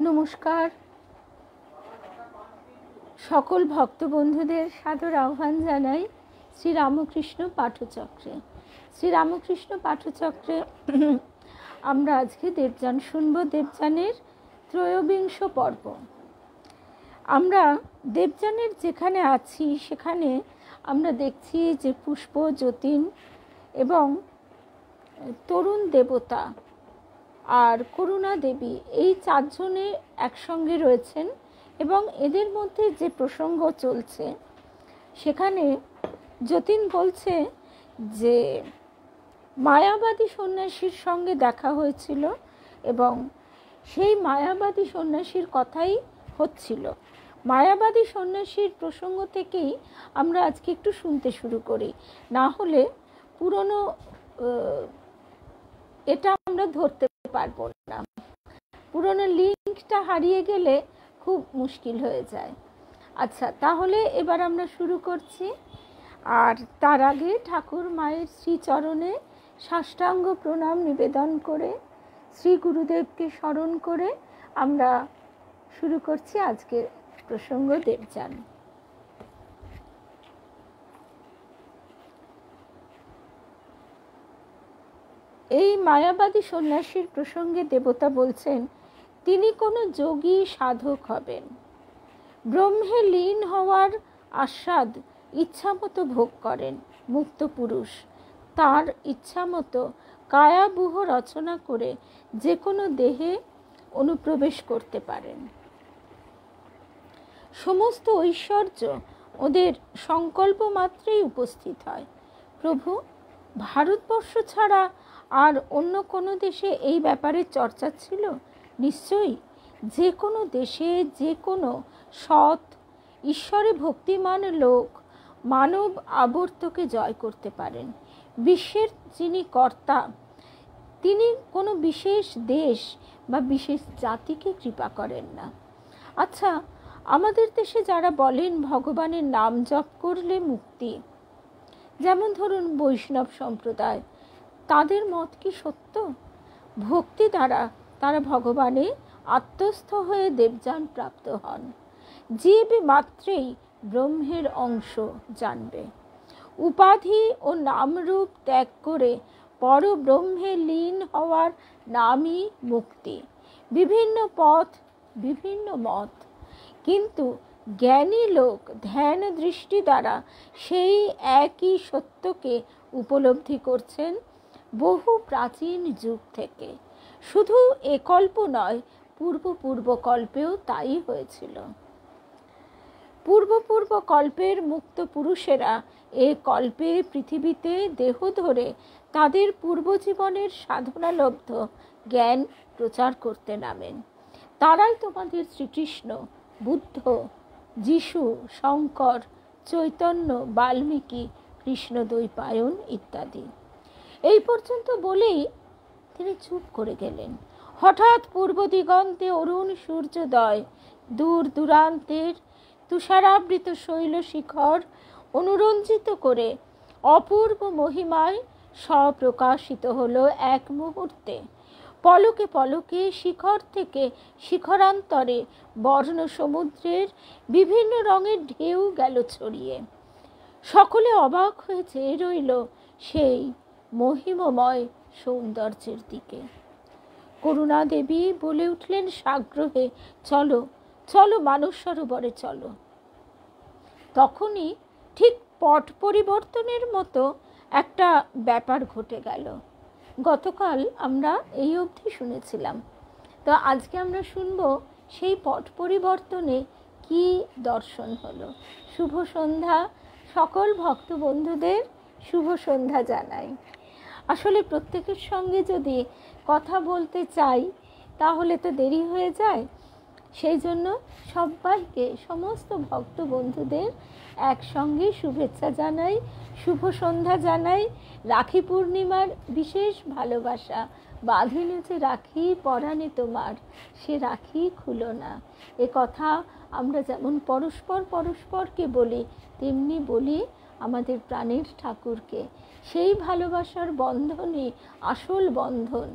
নমস্কার। সকল ভক্ত বন্ধুদের সাদর আহ্বান জানাই শ্রীরামকৃষ্ণ পাঠচক্রে। শ্রীরামকৃষ্ণ পাঠচক্রে আমরা আজকে দেবযান শুনব, দেবযানের ত্রয়োবিংশ পর্ব। আমরা দেবযানের যেখানে আছি সেখানে আমরা দেখছি যে পুষ্প, যতীন এবং তরুণ দেবতা আর করুণা দেবী এই চারজনে একসঙ্গে রয়েছেন এবং এদের মধ্যে যে প্রসঙ্গ চলছে সেখানে যতীন বলছে যে মায়াবাদী সন্ন্যাসীর সঙ্গে দেখা হয়েছিল এবং সেই মায়াবাদী সন্ন্যাসীর কথাই হচ্ছিল। মায়াবাদী সন্ন্যাসীর প্রসঙ্গ থেকেই আমরা আজকে একটু শুনতে শুরু করি, না হলে পুরনো এটা আমরা ধরতে পারবো না। পুরনো লিঙ্কটা হারিয়ে গেলে খুব মুশকিল হয়ে যায়। আচ্ছা, তাহলে এবার আমরা শুরু করছি। আর তার আগে ঠাকুর মায়ের শ্রীচরণে সাষ্টাঙ্গ প্রণাম নিবেদন করে শ্রী গুরুদেবকে স্মরণ করে আমরা শুরু করছি আজকের প্রসঙ্গ দেবযান। এই মায়াবাদী সন্ন্যাসীর প্রসঙ্গে দেবতা বলছেন, তিনি কোনো যোগী সাধক হবেন, ব্রহ্মে লীন হওয়ার আস্বাদ ইচ্ছামতো ভোগ করেন। মুক্ত পুরুষ তার ইচ্ছামতো কায়াবুহ রচনা করে যে কোনো দেহে অনুপ্রবেশ করতে পারেন। সমস্ত ঐশ্বর্য ওদের সংকল্প মাত্রেই উপস্থিত হয়। প্রভু, ভারতবর্ষ ছাড়া আর অন্য কোনো দেশে এই ব্যাপারে চর্চা ছিল? নিশ্চয়ই। যে কোনো দেশে যে কোনো সৎ ঈশ্বরে ভক্তিমান লোক মানব আবর্তকে জয় করতে পারেন। বিশ্বের যিনি কর্তা তিনি কোনো বিশেষ দেশ বা বিশেষ জাতিকে কৃপা করেন না। আচ্ছা, আমাদের দেশে যারা বলেন ভগবানের নাম জপ করলে মুক্তি, যেমন ধরুন বৈষ্ণব সম্প্রদায়, তাদের মত কি সত্য? ভক্তি দ্বারা তারা ভগবানে আত্মস্থ হয়ে দেবযান প্রাপ্ত হন। জীব মাত্রেই ব্রহ্মের অংশ জানবে। উপাধি ও নামরূপ ত্যাগ করে পরব্রহ্মে লীন হওয়ার নামই মুক্তি। বিভিন্ন পথ, বিভিন্ন মত, কিন্তু জ্ঞানী লোক ধ্যান দৃষ্টি দ্বারা সেই একই সত্যকে উপলব্ধি করছেন বহু প্রাচীন যুগ থেকে। শুধু এ কল্প নয়, পূর্ব কল্পেও তাই হয়েছিল। পূর্ব কল্পের মুক্ত পুরুষেরা এ কল্পে পৃথিবীতে দেহ ধরে তাদের পূর্বজীবনের সাধনালব্ধ জ্ঞান প্রচার করতে নামেন। তারাই তোমাদের শ্রীকৃষ্ণ, বুদ্ধ, যিশু, শঙ্কর, চৈতন্য, বাল্মীকি, কৃষ্ণদ্বৈপায়ন ইত্যাদি। এই পর্যন্ত বলেই তিনি চুপ করে গেলেন। হঠাৎ পূর্ব দিগন্তে অরুণ সূর্যোদয়, দূর দূরান্তের তুষারাবৃত শৈল শিখর অনুরঞ্জিত করে অপূর্ব মহিমায় স্বপ্রকাশিত হলো এক মুহূর্তে। পলকে পলকে শিখর থেকে শিখরান্তরে বর্ণ সমুদ্রের বিভিন্ন রঙের ঢেউ গেল ছড়িয়ে। সকলে অবাক হয়ে চেয়ে রইল সেই মহিমময় সৌন্দর্যের দিকে। করুণা দেবী বলে উঠলেন সাগ্রহে, চলো চলো মানস সরোবরে চলো। তখনই ঠিক পট পরিবর্তনের মতো একটা ব্যাপার ঘটে গেল। গতকাল আমরা এই অবধি শুনেছিলাম, তো আজকে আমরা শুনব সেই পট পরিবর্তনে কি দর্শন হলো। শুভ সন্ধ্যা, সকল ভক্ত বন্ধুদের শুভ সন্ধ্যা জানাই। আসলে প্রত্যেকের সঙ্গে যদি কথা বলতে চাই তাহলে তো দেরি হয়ে যায়, সেই জন্য সবাইকে, সমস্ত ভক্ত বন্ধুদের একসঙ্গে শুভেচ্ছা জানাই, শুভ সন্ধ্যা জানাই। রাখি পূর্ণিমার বিশেষ ভালোবাসা। বাঁধিনে যে রাখি পরাণে তোমার, সে রাখি খুলো না। এ কথা আমরা যেমন পরস্পরকে বলি, তেমনি বলি আমাদের প্রাণের ঠাকুরকে। সেই ভালোবাসার বন্ধনই আসল বন্ধন।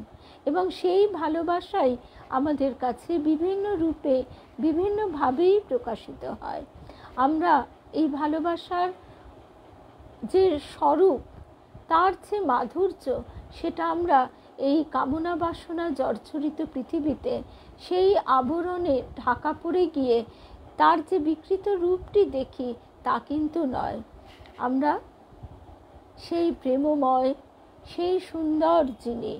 এবং সেই ভালোবাসাই আমাদের কাছে বিভিন্ন রূপে বিভিন্নভাবেই প্রকাশিত হয়। আমরা এই ভালোবাসার যে স্বরূপ, তার যে মাধুর্য, সেটা আমরা এই কামনা বাসনা জর্জরিত পৃথিবীতে সেই আবরণে ঢাকা পড়ে গিয়ে তার যে বিকৃত রূপটি দেখি তা কিন্তু নয়। আমরা সেই প্রেমময়, সেই সুন্দর যিনি,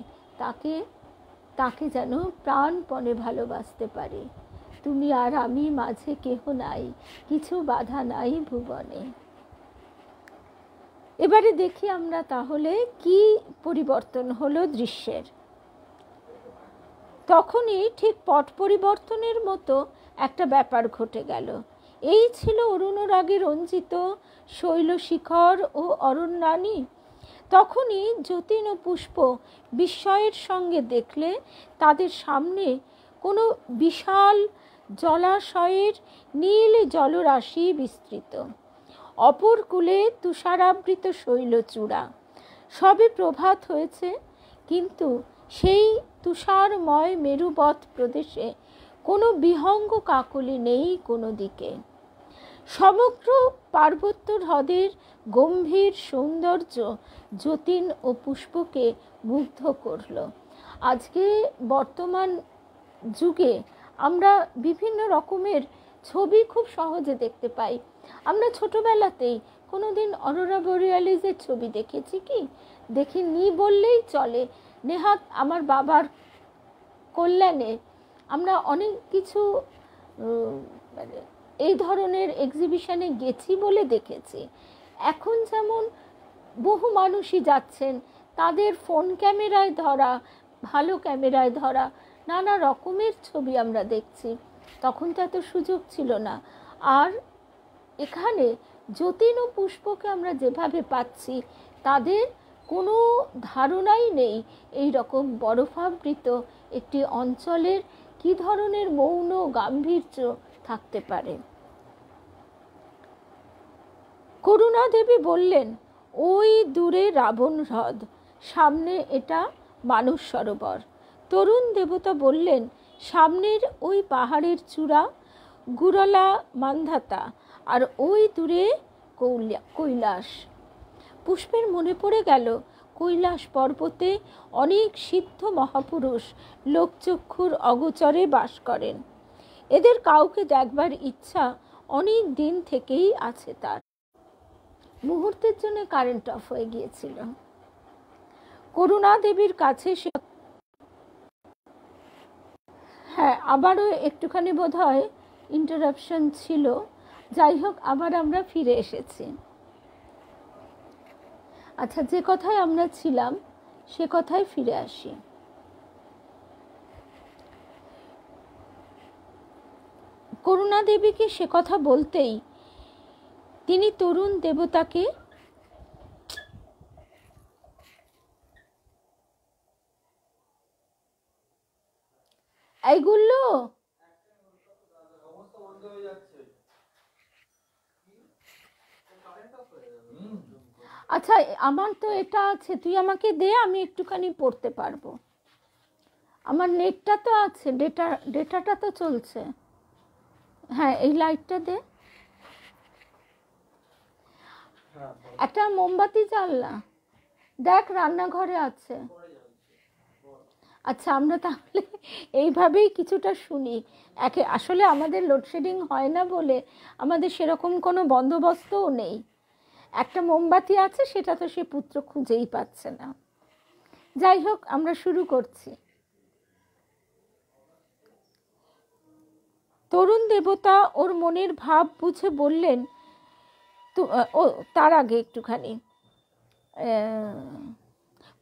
তাকে যেন প্রাণপণে ভালোবাসতে পারি। তুমি আর আমি মাঝে কেহ নাই, কিছু বাধা নাই ভুবনে। এবারে দেখি আমরা তাহলে কি পরিবর্তন হলো দৃশ্যের। তখনই ঠিক পট পরিবর্তনের মতো একটা ব্যাপার ঘটে গেল। এই ছিল অরুণরাগে রঞ্জিত শৈলশিখর ও অরণ্যানী। তখনই যতীন ও পুষ্প বিস্ময়ের সঙ্গে দেখলে তাদের সামনে কোনো বিশাল জলাশয়ের নীল জলরাশি বিস্তৃত, অপর কূলে তুষারাবৃত শৈলচূড়া। সবে প্রভাত হয়েছে, কিন্তু সেই তুষারময় মেরুবৎ প্রদেশে কোনো বিহঙ্গ কাকলি নেই কোনো দিকে। সমগ্র পার্বত্য হ্রদের গম্ভীর সৌন্দর্য যতীন ও পুষ্পকে মুগ্ধ করল। আজকে বর্তমান যুগে আমরা বিভিন্ন রকমের ছবি খুব সহজে দেখতে পাই। আমরা ছোটবেলাতেই কোনোদিন অরোরা বোরিয়ালিসের ছবি দেখেছি কি? দেখিনি বললেই চলে। নেহাত আমার বাবার কল্যাণে আমরা অনেক কিছু এই ধরনের এক্সিবিশনে গেছি বলে দেখেছি। এখন যেমন বহু মানুষই যাচ্ছেন, তাদের ফোন ক্যামেরায় ধরা, ভালো ক্যামেরায় ধরা নানা রকমের ছবি আমরা দেখছি। তখন তো এত সুযোগ ছিল না। আর এখানে যতীন ও পুষ্পকে আমরা যেভাবে পাচ্ছি, তাদের কোনো ধারণাই নেই এই রকম বরফাবৃত একটি অঞ্চলের কী ধরনের মৌন গাম্ভীর্য থাকতে পারে। করুণা দেবী বললেন, ওই দূরে রাবণ হ্রদ, সামনে এটা মানস সরোবর। তরুণ দেবতা বললেন, সামনের ওই পাহাড়ের চূড়া গুরলা মান্ধাতা, আর ওই দূরে কৈলাস। পুষ্পের মনে পড়ে গেল, কৈলাস পর্বতে অনেক সিদ্ধ মহাপুরুষ লোকচক্ষুর অগোচরে বাস করেন। এদের কাউকে দেখবার ইচ্ছা অনেক দিন থেকেই আছে তার। মুহূর্তের জন্য কারেন্ট অফ হয়ে গিয়েছিল। করুণা দেবীর কাছে হ্যাঁ, আবারও একটুখানি বোধহয় ইন্টারাপশন ছিল। যাই হোক, আবার আমরা ফিরে এসেছি। আচ্ছা, যে কথায় আমরা ছিলাম সে কথায় ফিরে আসি। করুণা দেবীকে সে কথা বলতেই তিনি তরুণ দেবতাকে এইগুলো আচ্ছা, আমার তো এটা আছে, তুই আমাকে দে, আমি একটুখানি পড়তে পারবো। আমার নেটটা তো আছে, ডেটাটা তো চলছে। হ্যাঁ, এই লাইটটা দে। একটা মোমবাতি জ্বাল না, দেখ রান্নাঘরে আছে। আচ্ছা, আমরা তাহলে এইভাবেই কিছুটা শুনি। আসলে আমাদের লোডশেডিং হয় না বলে আমাদের সেরকম কোনো বন্দোবস্তও নেই। একটা মোমবাতি আছে, সেটা তো সে পুত্র খুঁজেই পাচ্ছে না। যাই হোক, আমরা শুরু করছি। তরুণ দেবতা ওর মনের ভাব বুঝে বললেন, তার আগে একটুখানি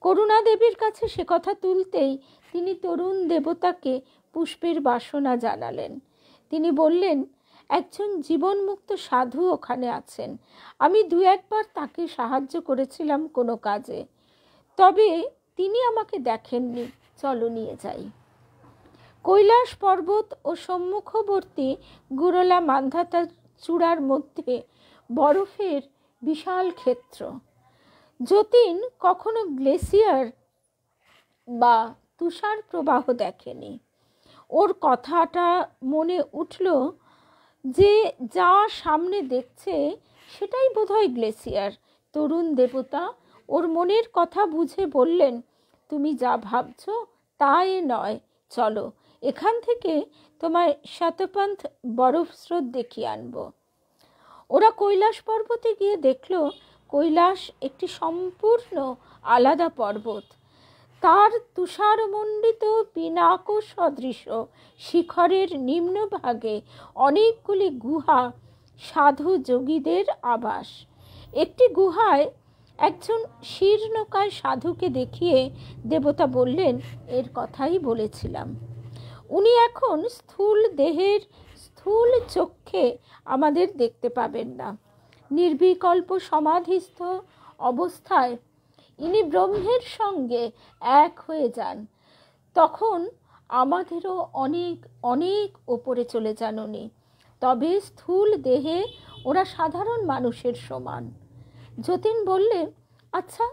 করুণা দেবীর কাছে সে কথা তুলতেই তিনি তরুণ দেবতাকে পুষ্পের বাসনা জানালেন। তিনি বললেন, একজন জীবনমুক্ত সাধু ওখানে আছেন। আমি দু একবার তাকে সাহায্য করেছিলাম কোনো কাজে, তবে তিনি আমাকে দেখেননি। চলো নিয়ে যাই। কৈলাস পর্বত ও সম্মুখবর্তী গুরলা মান্ধাতা চূড়ার মধ্যে বরফের বিশাল ক্ষেত্র। যতীন কখনো গ্লেসিয়ার বা তুষার প্রবাহ দেখেনি। ওর কথাটা মনে উঠল যে যা সামনে দেখছে সেটাই বোধহয় গ্লেসিয়ার। তরুণ দেবতা ওর মনের কথা বুঝে বললেন, তুমি যা ভাবছো তাই নয়, চলো এখান থেকে তোমায় শতপন্থ বরফ স্রোত দেখিয়ে আনবো। ওরা কৈলাস পর্বতে গিয়ে দেখল কৈলাস একটি সম্পূর্ণ আলাদা পর্বত। তার তুষারমণ্ডিত পিনাক সদৃশ শিখরের নিম্নভাগে অনেকগুলি গুহা, সাধু যোগীদের আবাস। একটি গুহায় একজন শীর্ণকায় সাধুকে দেখিয়ে দেবতা বললেন, এর কথাই বলেছিলাম। উনি এখন স্থূল দেহের স্থূল চক্ষে আমাদের দেখতে পাবেন না। নির্বিকল্প সমাধিস্থ অবস্থায় ইনি ব্রহ্মের সঙ্গে এক হয়ে যান। তখন আমাদেরও অনেক অনেক ওপরে চলে যান উনি। তবে স্থূল দেহে ওরা সাধারণ মানুষের সমান। যতীন বললে, আচ্ছা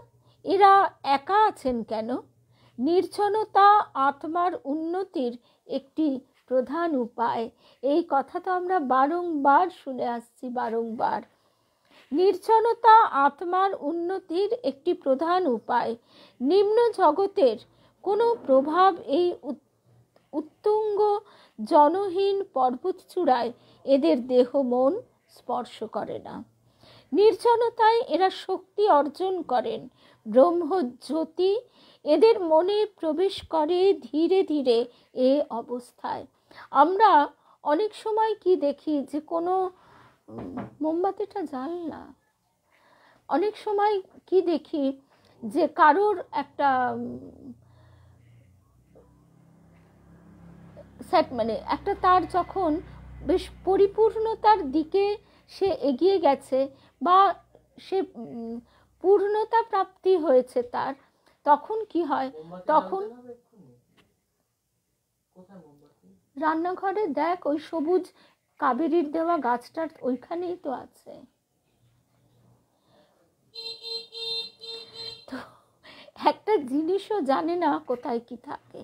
এরা একা আছেন কেন? নির্জনতা আত্মার উন্নতির একটি প্রধান উপায়। এই কথা তো আমরা বারংবার শুনে আসছি, বারংবার। নির্জনতা আত্মার উন্নতির একটি প্রধান উপায়। নিম্ন জগতের কোনো প্রভাব এই উত্তুঙ্গ জনহীন পর্বত চূড়ায় এদের দেহ মন স্পর্শ করে না। নির্জনতায় এরা শক্তি অর্জন করেন। ব্রহ্মজ্যোতি এদের মনে প্রবেশ করে ধীরে ধীরে। এ অবস্থায় আমরা অনেক সময় কি দেখি যে কোনো মোমবাতিটা জ্বাল না, অনেক সময় কি দেখি যে কারোর একটা একটা তার যখন বেশ পরিপূর্ণতার দিকে সে এগিয়ে গেছে বা সে পূর্ণতা প্রাপ্তি হয়েছে তার, তখন কি হয়, তখন রান্নাঘরে দেখ ওই সবুজ কাবেরীর দেওয়া গাছটার ওইখানেই তো আছে। তো একটা জিনিসও জানে না কোথায় কি থাকে।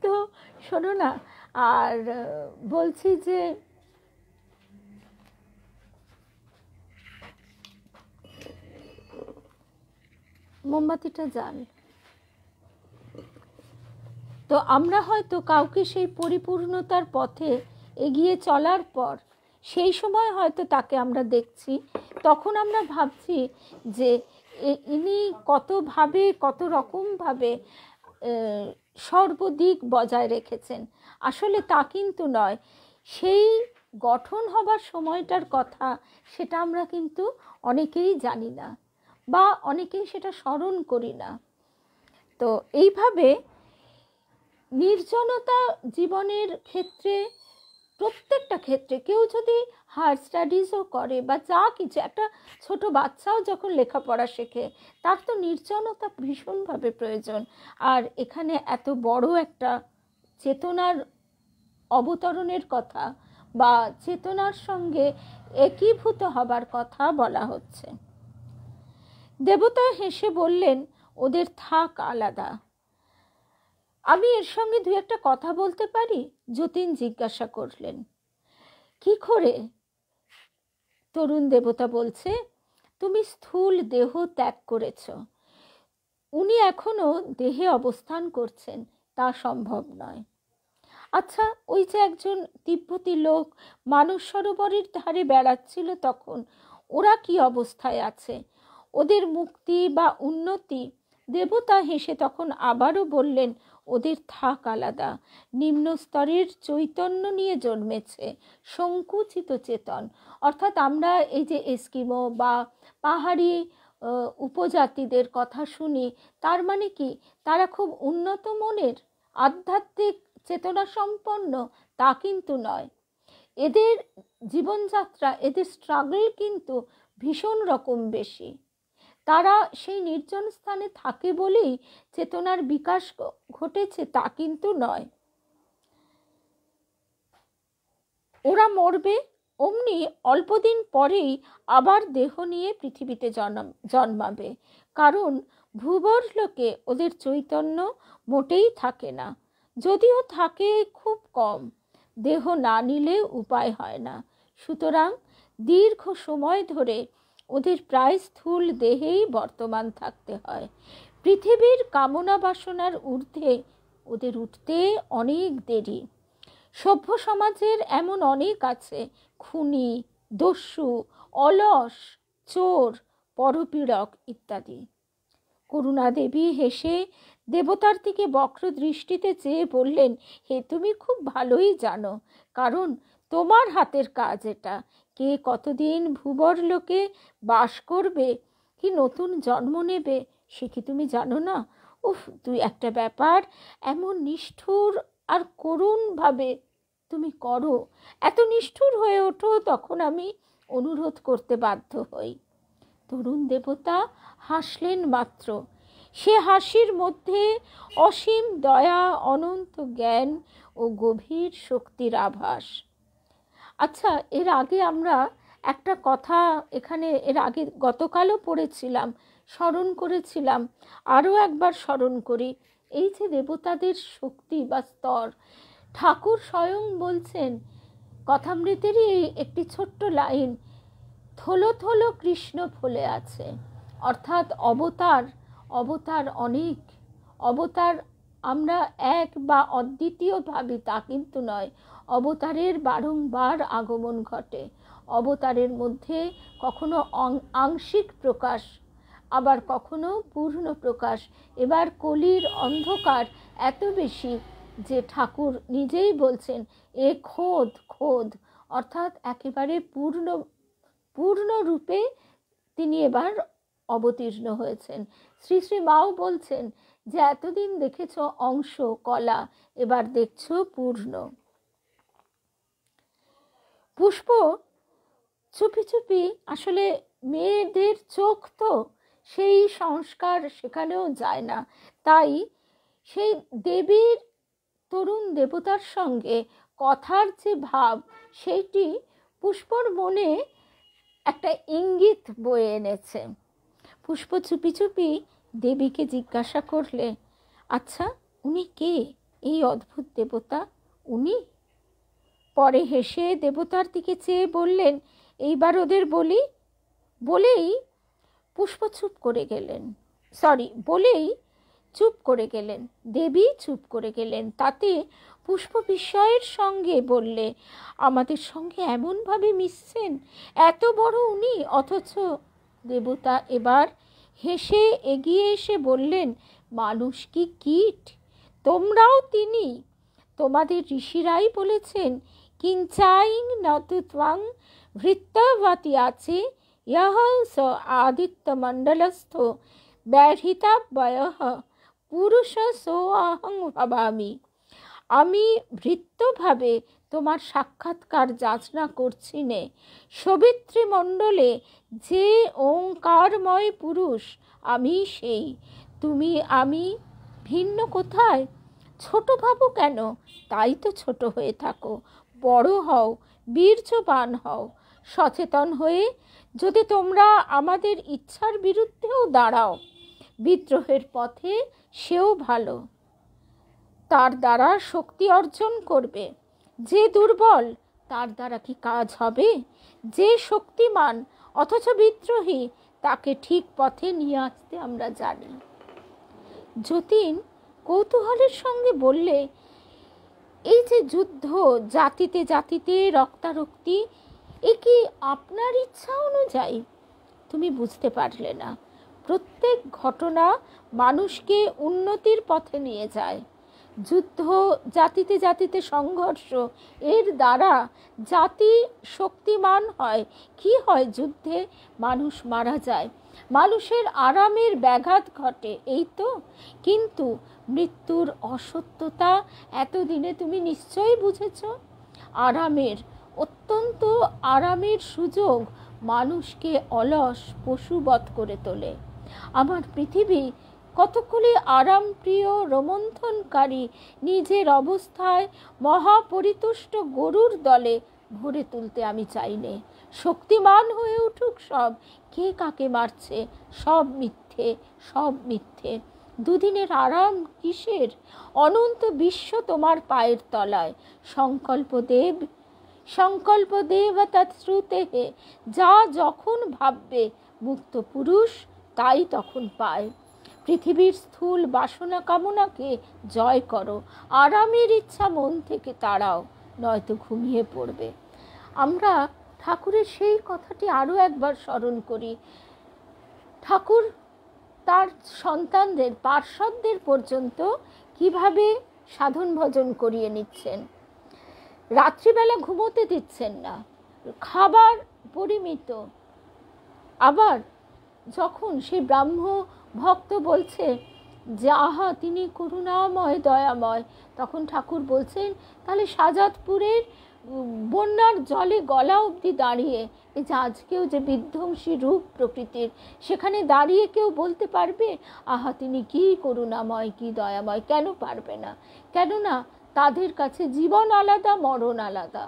তো শোনো না, আর বলছি যে মোমবাতিটা জ্বাল। তো আমরা হয়তো কাউকে সেই পরিপূর্ণতার পথে এগিয়ে চলার পর সেই সময় হয়তো তাকে আমরা দেখছি, তখন আমরা ভাবছি যে ইনি কতভাবে কত রকমভাবে সর্বদিক বজায় রেখেছেন। আসলে তা কিন্তু নয়। সেই গঠন হবার সময়টার কথা সেটা আমরা কিন্তু অনেকেই জানি না বা অনেকেই সেটা স্মরণ করি না। তো এইভাবে নির্জনতা জীবনের ক্ষেত্রে, প্রত্যেকটা ক্ষেত্রে, কেউ যদি হায়ার স্টাডিজও করে বা যা কিছু, একটা ছোট বাচ্চাও যখন লেখাপড়া শেখে তার তো নির্জনতা ভীষণভাবে প্রয়োজন। আর এখানে এত বড় একটা চেতনার অবতরণের কথা বা চেতনার সঙ্গে একীভূত হবার কথা বলা হচ্ছে। দেবতা হেসে বললেন, ওদের থাক আলাদা। আমি এর সঙ্গে দু একটা কথা বলতে পারি? যতীন জিজ্ঞাসা করলেন। কি করে? তরুণ দেবতা বলছে, তুমি স্থূল দেহ ত্যাগ করেছ, উনি এখনো দেহে অবস্থান করছেন, তা সম্ভব নয়। আচ্ছা, ওই যে একজন তিব্বতী লোক মানস সরোবরের ধারে বেড়াচ্ছিল, তখন ওরা কি অবস্থায় আছে? ওদের মুক্তি বা উন্নতি? দেবতা হেসে তখন আবারও বললেন, ওদের থাক আলাদা। নিম্ন স্তরের চৈতন্য নিয়ে জন্মেছে সংকুচিত চেতন। অর্থাৎ আমরা এই যে এস্কিমো বা পাহাড়ি উপজাতিদের কথা শুনি, তার মানে কি তারা খুব উন্নত মনের আধ্যাত্মিক চেতনা সম্পন্ন? তা কিন্তু নয়। এদের জীবনযাত্রা, এদের স্ট্রাগল কিন্তু ভীষণ রকম বেশি। তারা সেই নির্জন স্থানে থাকে বলেই চেতনার বিকাশ ঘটেছে, তা কিন্তু নয়। ওরা মরবে, অমনি অল্পদিন পরেই আবার দেহ নিয়ে পৃথিবীতে জন্মাবে, কারণ ভূবর লোকে ওদের চৈতন্য মোটেই থাকে না, যদিও থাকে খুব কম। দেহ না নিলে উপায় হয় না, সুতরাং দীর্ঘ সময় ধরে ওদের প্রায় স্থূল দেহেই বর্তমান থাকতে হয়। পৃথিবীর কামনা বাসনার ঊর্ধ্বে ওদের উঠতে অনেক দেরি। সভ্য সমাজের এমন অনেক আছে, খুনি, দস্যু, অলস, চোর, পরপীড়ক ইত্যাদি। করুণা দেবী হেসে দেবতার দিকে বক্র দৃষ্টিতে চেয়ে বললেন, হে তুমি খুব ভালোই জানো, কারণ তোমার হাতের কাজ এটা। কে কতদিন ভূবর লোকে বাস করবে, কি নতুন জন্ম নেবে, সে কি তুমি জানো না? উফ, তুই একটা ব্যাপার এমন নিষ্ঠুর আর করুণভাবে তুমি করো, এত নিষ্ঠুর হয়ে ওঠো, তখন আমি অনুরোধ করতে বাধ্য হই। তরুণ দেবতা হাসলেন মাত্র। সে হাসির মধ্যে অসীম দয়া, অনন্ত জ্ঞান ও গভীর শক্তির আভাস। আচ্ছা, এর আগে আমরা একটা কথা এখানে এর আগে গতকালও পড়েছিলাম, স্মরণ করেছিলাম, আরও একবার স্মরণ করি। এই যে দেবতাদের শক্তি বা স্তর, ঠাকুর স্বয়ং বলছেন, কথামৃতেরই একটি ছোট্ট লাইন, থলো থলো কৃষ্ণ ফলে আছে, অর্থাৎ অবতার অনেক। অবতার আমরা এক বা অদ্বিতীয় ভাবি তা কিন্তু নয়, অবতারের বারংবার আগমন ঘটে। অবতারের মধ্যে কখনো আংশিক প্রকাশ, আবার কখনো পূর্ণ প্রকাশ। এবার কলির অন্ধকার এত বেশি যে ঠাকুর নিজেই বলছেন, এ খোদ খোদ, অর্থাৎ একেবারে পূর্ণ রূপে তিনি এবার অবতীর্ণ হয়েছেন। শ্রী শ্রী মাও বলছেন যে এতদিন দেখেছ অংশ কলা, এবার দেখছো পূর্ণ। পুষ্প চুপি চুপি, আসলে মেয়েদের চোখ তো সেই সংস্কার সেখানেও যায় না, তাই সেই দেবীর তরুণ দেবতার সঙ্গে কথার যে ভাব, সেইটি পুষ্পর মনে একটা ইঙ্গিত বয়ে এনেছে। পুষ্প চুপি চুপি দেবীকে জিজ্ঞাসা করলে, আচ্ছা উনি কে, এই অদ্ভুত দেবতা উনি? পরে হেসে দেবতার দিকে চেয়ে বললেন, এইবার ওদের বলি। বলেই পুষ্প চুপ করে গেলেন, দেবী চুপ করে গেলেন। তাতে পুষ্প বিস্ময়ের সঙ্গে বললে, আমাদের সঙ্গে এমনভাবে মিশছেন, এত বড় উনি, অথচ। দেবতা এবার হেসে এগিয়ে এসে বললেন, মানুষ কি কীট, তোমরাও তিনি। তোমাদের ঋষিরাই বলেছেন, কিঞ্চাইং নতু ত্বং ভৃত্যবতী আছে ইহ স আদিত্য মণ্ডলস্থ ব্যাহৃতাব্যয়ঃ পুরুষ সোऽহং ভাবামি। আমি ভৃত্যভাবে তোমার সাক্ষাৎকার যাচনা করছি নে। সবিত্রী মণ্ডলে যে ওঙ্কারময় পুরুষ, আমি সেই। তুমি আমি ভিন্ন কোথায়? ছোট ভাবো কেন? তাই তো ছোট হয়ে থাকো, বড় হও, বীর্যবান হও। সচেতন হয়ে যদি তোমরা আমাদের ইচ্ছার বিরুদ্ধেও দাঁড়াও, বিদ্রোহের পথে, সেও ভালো। তার দ্বারা শক্তি অর্জন করবে। যে দুর্বল, তার দ্বারা কি কাজ হবে? যে শক্তিমান অথচ বিদ্রোহী, তাকে ঠিক পথে নিয়ে আসতে আমরা জানি। যতীন কৌতূহলের সঙ্গে বললে, এই যে যুদ্ধ, জাতিতে জাতিতে রক্তারক্তি, এ কি আপনার ইচ্ছা অনুযায়ী? তুমি বুঝতে পারলে না, প্রত্যেক ঘটনা মানুষকে উন্নতির পথে নিয়ে যায়। যুদ্ধ, জাতিতে জাতিতে সংঘর্ষ, এর দ্বারা জাতি শক্তিমান হয়। কি হয় যুদ্ধে? মানুষ মারা যায়, মানুষের আরামের ব্যাঘাত ঘটে, এই তো। কিন্তু মৃত্যুর অসত্যতা এতদিনে তুমি নিশ্চয়ই বুঝেছ। অত্যন্ত আরামের সুযোগ মানুষকে অলস পশুবৎ করে তোলে। আমার পৃথিবী কতগুলি আরামপ্রিয় রোমন্থনকারী নিজের অবস্থায় মহাপরিতুষ্ট গরুর দলে ভরে তুলতে আমি চাই নে। শক্তিমান হয়ে উঠুক সব, কে কাকে মারছে, সব মিথ্যে, সব মিথ্যে। দুদিনের আরাম কিসের, অনন্ত বিশ্ব তোমার পায়ের তলায়। সংকল্প দেব তৎশ্রুতে, যা যখন ভাববে মুক্ত পুরুষ তাই তখন পায়। পৃথিবীর স্থূল বাসনা কামনাকে জয় করো, আরামের ইচ্ছা মন থেকে তাড়াও, নয়তো ঘুমিয়ে পড়বে। আমরা ঠাকুরের সেই কথাটি আরও একবার স্মরণ করি। ঠাকুর তার সন্তানদের, পার্ষদদের পর্যন্ত কিভাবে সাধন ভজন করিয়ে নিচ্ছেন। রাত্রিবেলা ঘুমোতে দিচ্ছেন না, খাবার পরিমিত। আবার যখন সেই ব্রাহ্ম ভক্ত বলছে যে আহা তিনি করুণাময় দয়াময়, তখন ঠাকুর বলছেন তাহলে সাজাদপুরের বন্যার জলে গলা অবধি দাঁড়িয়ে, এই যে আজকেও যে বিধ্বংসী রূপ প্রকৃতির, সেখানে দাঁড়িয়ে কেউ বলতে পারবে আহা তিনি কি করুণাময়, কি দয়াময়? কেন পারবে না? কেননা তাদের কাছে জীবন আলাদা, মরণ আলাদা।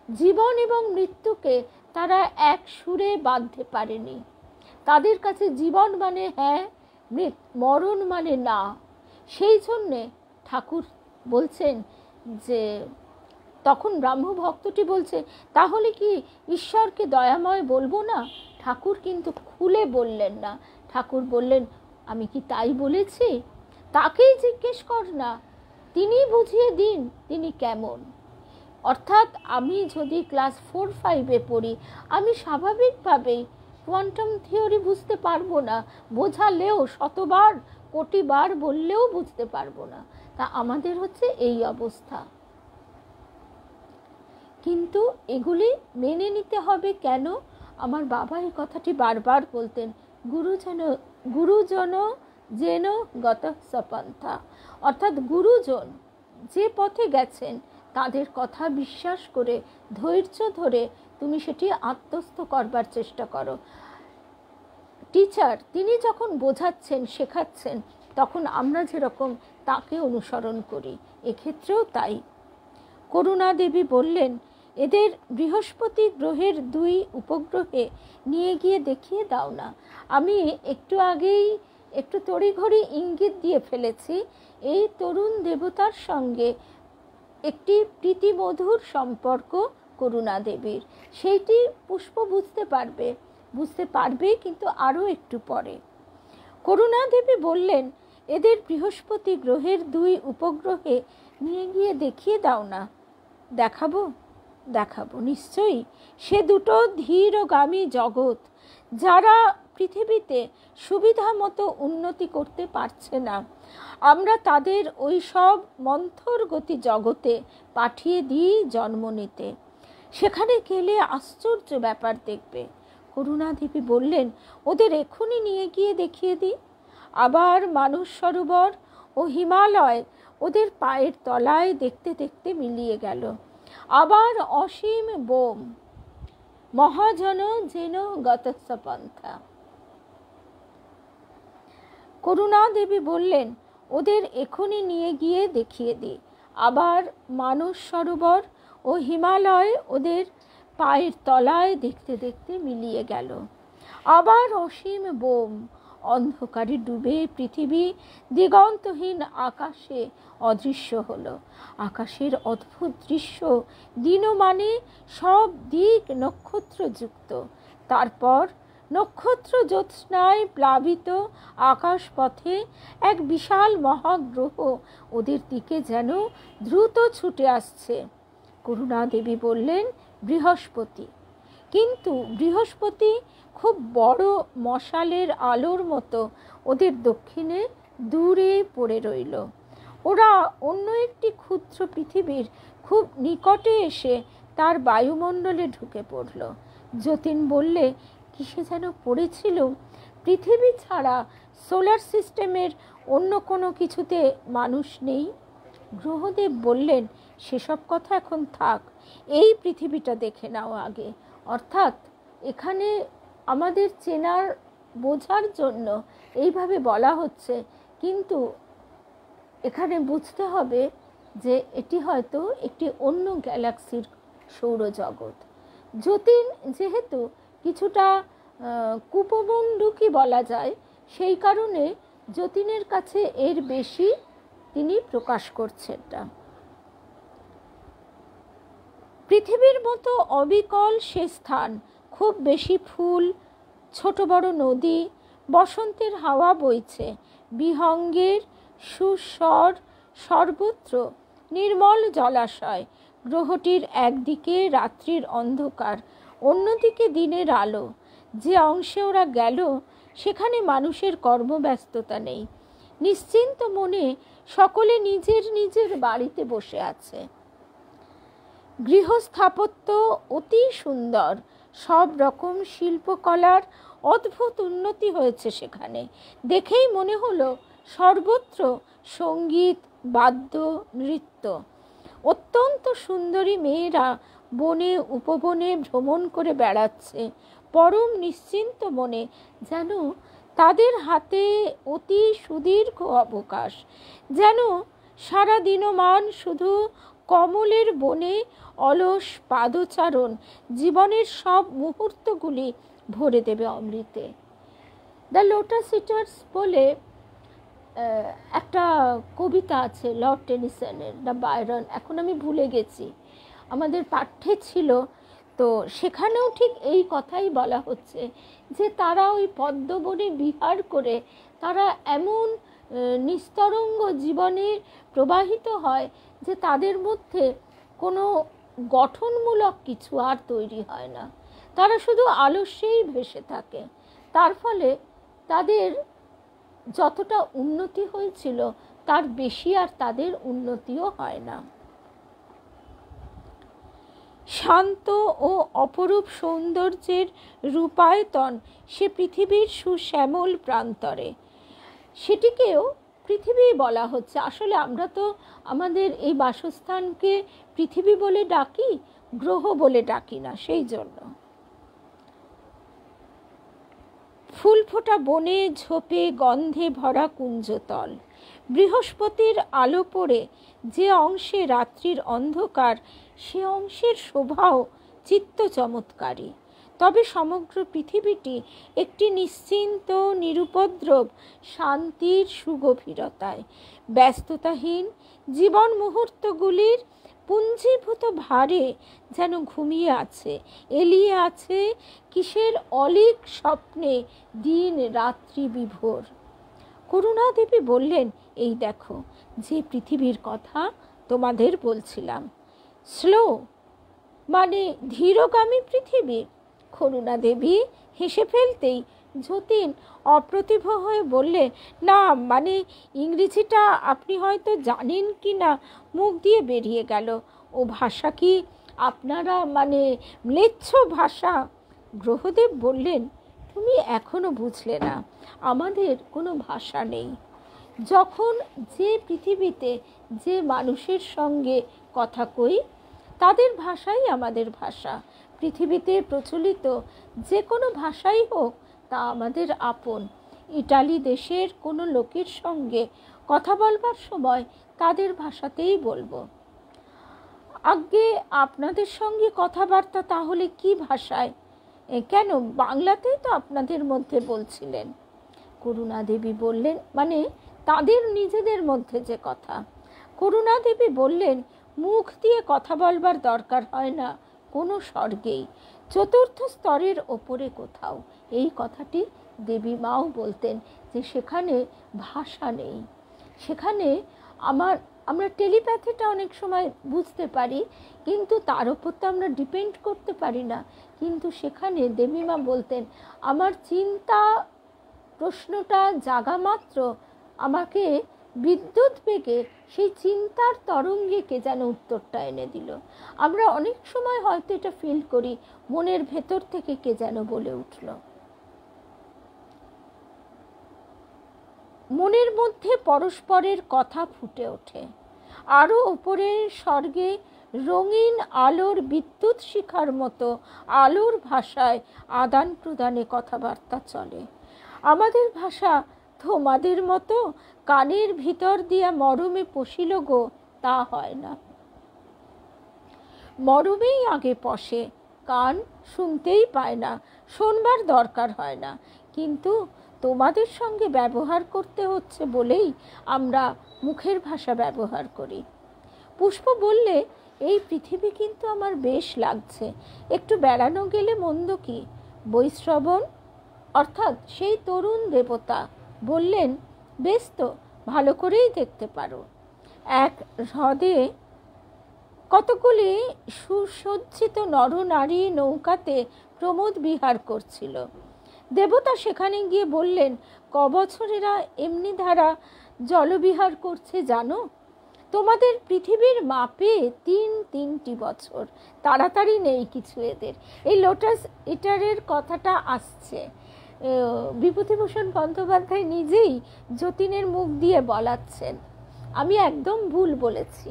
জীবন এবং মৃত্যুকে তারা এক সুরে বাঁধতে পারেনি। তাদের কাছে জীবন মানে হ্যাঁ, মরণ মানে না। সেই জন্যে ঠাকুর বলছেন যে, তখন ব্রাহ্ম ভক্তটি বলছে তাহলে কি ঈশ্বরকে দয়াময় বলবো না? ঠাকুর কিন্তু খুলে বললেন না। ঠাকুর বললেন আমি কি তাই বলেছি? তাকেই জিজ্ঞেস কর না, তিনি বুঝিয়ে দিন তিনি কেমন। অর্থাৎ আমি যদি ক্লাস 4-5-এ পড়ি, আমি স্বাভাবিকভাবেই কোয়ান্টাম থিওরি বুঝতে পারবো না, বোঝালেও শতবার কোটিবার বললেও বুঝতে পারবো না। তা আমাদের হচ্ছে এই অবস্থা। কিন্তু এগুলি মেনে নিতে হবে কেন? আমার বাবা এই কথাটি বারবার বলতেন, গুরুজন যেন গত সপন্থা, অর্থাৎ গুরুজন যে পথে গেছেন তাদের কথা বিশ্বাস করে ধৈর্য ধরে তুমি সেটি আত্মস্থ করবার চেষ্টা করো। টিচার তিনি যখন বোঝাচ্ছেন, শেখাচ্ছেন, তখন আমরা যেরকম তাকে অনুসরণ করি, এক্ষেত্রেও তাই। করুণা দেবী বললেন এদের বৃহস্পতি গ্রহের 2 উপগ্রহে নিয়ে গিয়ে দেখিয়ে দাও না। আমি একটু আগেই একটু তড়িঘড়ি ইঙ্গিত দিয়ে ফেলেছি, এই তরুণ দেবতার সঙ্গে একটি প্রীতিমধুর সম্পর্ক করুণা দেবীর। সেইটি পুষ্প বুঝতে পারবে কিন্তু আরও একটু পরে। করুণা দেবী বললেন এদের বৃহস্পতি গ্রহের 2 উপগ্রহে নিয়ে গিয়ে দেখিয়ে দাও না। দেখাবো নিশ্চয়ই। সে দুটো ধীরগামী জগৎ, যারা পৃথিবীতে সুবিধা মতো উন্নতি করতে পারছে না, আমরা তাদের ওই সব মন্থর গতি জগতে পাঠিয়ে দিই জন্ম নিতে। সেখানে গেলে আশ্চর্য ব্যাপার দেখবে। করুণা দেবী বললেন ওদের এখনই নিয়ে গিয়ে দেখিয়ে দিই। আবার মানস সরোবর ও হিমালয় ওদের পায়ের তলায় দেখতে দেখতে মিলিয়ে গেল। আবার অসীম বোম, মহাজন যেন গতসপন্থা। করুণা দেবী বললেন ওদের এখনই নিয়ে গিয়ে দেখিয়ে দিই। আবার মানস সরোবর ও হিমালয় ওদের পায়ের তলায় দেখতে দেখতে মিলিয়ে গেল। আবার অসীম বোম, অন্ধকারে ডুবে পৃথিবী দিগন্তহীন আকাশে অদৃশ্য হলো। আকাশের অদ্ভুত দৃশ্য, দিনমানে সব দিক নক্ষত্রযুক্ত। তারপর নক্ষত্র জ্যোৎস্নায় প্লাবিত আকাশ পথে এক বিশাল মহাগ্রহ ওদের দিকে যেন দ্রুত ছুটে আসছে। করুণা দেবী বললেন বৃহস্পতি। কিন্তু বৃহস্পতি খুব বড় মশালের আলোর মতো ওদের দক্ষিণে দূরে পড়ে রইল। ওরা অন্য একটি ক্ষুদ্র পৃথিবীর খুব নিকটে এসে তার বায়ুমণ্ডলে ঢুকে পড়ল। যতীন বললে কিসে যেন পড়েছিল, পৃথিবী ছাড়া সোলার সিস্টেমের অন্য কোনো কিছুতে মানুষ নেই। গ্রহদেব বললেন সেসব কথা এখন থাক, এই পৃথিবীটা দেখে নাও আগে। অর্থাৎ এখানে আমাদের চেনার বোঝার জন্য এইভাবে বলা হচ্ছে, কিন্তু এখানে বুঝতে হবে যে এটি হয়তো একটি অন্য গ্যালাক্সির সৌরজগৎ। যতীন যেহেতু কিছুটা কুপমণ্ডুকী বলা যায়, সেই কারণে যতীনের কাছে এর বেশি তিনি প্রকাশ করছেন না। পৃথিবীর মতো অবিকল সে স্থান, খুব বেশি ফুল, ছোট বড় নদী, বসন্তের হাওয়া বইছে, বিহঙ্গের সুস্বর সর্বত্র, নির্মল জলাশয়। গ্রহটির একদিকে রাত্রির অন্ধকার, অন্যদিকে দিনের আলো। যে অংশে ওরা গেল সেখানে মানুষের কর্মব্যস্ততা নেই। নিশ্চিন্ত মনে সকলে নিজের নিজের বাড়িতে বসে আছে। গৃহস্থাপত্য অতি সুন্দর, সব রকম শিল্পকলার অদ্ভুত উন্নতি হয়েছে সেখানে। দেখেই মনে হলো সর্বত্র সঙ্গীত, বাদ্য, নৃত্য। অত্যন্ত সুন্দরী মেয়েরা বনে উপবনে ভ্রমণ করে বেড়াচ্ছে পরম নিশ্চিন্ত মনে, যেন তাদের হাতে অতি সুদীর্ঘ অবকাশ, যেন সারা দিনমান শুধু কমলের বনে অলস পাদচারণ জীবনের সব মুহূর্তগুলি ভরে দেবে অমৃতে। দ্য লোটাস ইটার্স বলে একটা কবিতা আছে লর্ড টেনিসনের না বায়রন, এখন আমি ভুলে গেছি, আমাদের পাঠ্যে ছিল। তো সেখানেও ঠিক এই কথাই বলা হচ্ছে যে তারা ওই পদ্মবনে বিহার করে তারা এমন নিস্তরঙ্গ জীবনে প্রবাহিত হয় যে তাদের মধ্যে কোনো গঠনমূলক কিছু আর তৈরি হয় না। তারা শুধু আলস্যেই ভেসে থাকে। তার ফলে তাদের যতটা উন্নতি হয়েছিল তার বেশি আর তাদের উন্নতিও হয় না। শান্ত ও অপরূপ সৌন্দর্যের রূপায়তন সে পৃথিবীর সুশ্যামল প্রান্তরে। সেটিকেও পৃথিবী বলা হচ্ছে। আসলে আমরা তো আমাদের এই বাসস্থানকে পৃথিবী বলে ডাকি, গ্রহ বলে ডাকি না। সেই জন্য ফুল ফোটা বনে ঝোপে গন্ধে ভরা কুঞ্জতল, বৃহস্পতির আলো পড়ে যে অংশে রাত্রির অন্ধকার, সে অংশের শোভাও চিত্ত চমৎকারী। তবে সমগ্র পৃথিবীটি একটি নিশ্চিন্ত নিরুপদ্রব শান্তির সুগভীরতায়, ব্যস্ততাহীন জীবন মুহূর্তগুলির পুঞ্জীভূত ভারে যেন ঘুমিয়ে আছে, এলিয়ে আছে কিসের অলীক স্বপ্নে দিন রাত্রি বিভোর। করুণাদেবী বললেন, এই দেখো যে পৃথিবীর কথা তোমাদের বলছিলাম, স্লো মানে ধীরগামী পৃথিবী। করুণাদেবী হেসে ফেলতেই যতীন অপ্রতিভ হয়ে বললে, না মানে ইংরেজিটা আপনি হয়তো জানেন কি না মুখ দিয়ে বেরিয়ে গেল। ও ভাষা কি আপনারা মানে ম্লেচ্ছ ভাষা? গ্রহদেব বললেন, তুমি এখনো বুঝলে না, আমাদের কোনো ভাষা নেই। যখন যে পৃথিবীতে যে মানুষের সঙ্গে কথা কই তাদের ভাষাই আমাদের ভাষা। পৃথিবীতে প্রচলিত যে কোনো ভাষাই হোক তা আমাদের আপন। ইটালি দেশের কোনো লোকের সঙ্গে কথা বলবার সময় তাদের ভাষাতেই বলবো। আগে আপনাদের সঙ্গে কথাবার্তা তাহলে কি ভাষায়? কেন, বাংলাতেই তো আপনাদের মধ্যে বলছিলেন। করুণাদেবী বললেন, মানে তাদের নিজেদের মধ্যে যে কথা। করুণাদেবী বললেন, মুখ দিয়ে কথা বলবার দরকার হয় না কোনো স্বর্গেই, চতুর্থ স্তরের ওপরে কোথাও। এই কথাটি দেবী মাও বলতেন যে সেখানে ভাষা নেই। সেখানে আমরা টেলিপ্যাথিটা অনেক সময় বুঝতে পারি, কিন্তু তার উপর তো আমরা ডিপেন্ড করতে পারি না। কিন্তু সেখানে দেবী মা বলতেন, আমার চিন্তা প্রশ্নটা জাগা মাত্র আমাকে বিদ্যুৎ বেগে সেই চিন্তার তরঙ্গে কে যেন উত্তরটা এনে দিল। আমরা অনেক সময় হয়তো এটা ফিল করি, মনের ভেতর থেকে কে যেন বলে উঠল। মনের মধ্যে পরস্পরের কথা ফুটে ওঠে। আরও উপরের স্বর্গে রঙিন আলোর বিদ্যুৎ শিখার মতো আলোর ভাষায় আদান প্রদানে কথাবার্তা চলে। আমাদের ভাষা তোমাদের মতো কানের ভিতর দিয়া মরমে পশিল গো, তা হয় না। মরমেই আগে পশে, কান শুনতেই পায় না, শোনবার দরকার হয় না, কিন্তু তোমাদের সঙ্গে ব্যবহার করতে হচ্ছে বলেই আমরা মুখের ভাষা ব্যবহার করি। পুষ্প বললে, এই পৃথিবী কিন্তু আমার বেশ লাগছে, একটু বেড়ানো গেলে মন্দ কি? বৈশ্রবণ অর্থাৎ সেই তরুণ দেবতা বললেন, বেশ তো, ভালো করেই দেখতে পারো। এক হ্রদে কতগুলি সুসজ্জিত নরনারী নৌকাতে প্রমোদ বিহার করছিল। দেবতা সেখানে গিয়ে বললেন, কবছরেরা এমনি ধারা জলবিহার করছে জানো? তোমাদের পৃথিবীর মাপে তিনটি বছর, তাড়াতাড়ি নেই কিছু এদের। এই লোটাস ইটারের কথাটা আসছে, বিভূতিভূষণ বন্দ্যোপাধ্যায় নিজেই যতীনের মুখ দিয়ে বলাচ্ছেন। আমি একদম ভুল বলেছি,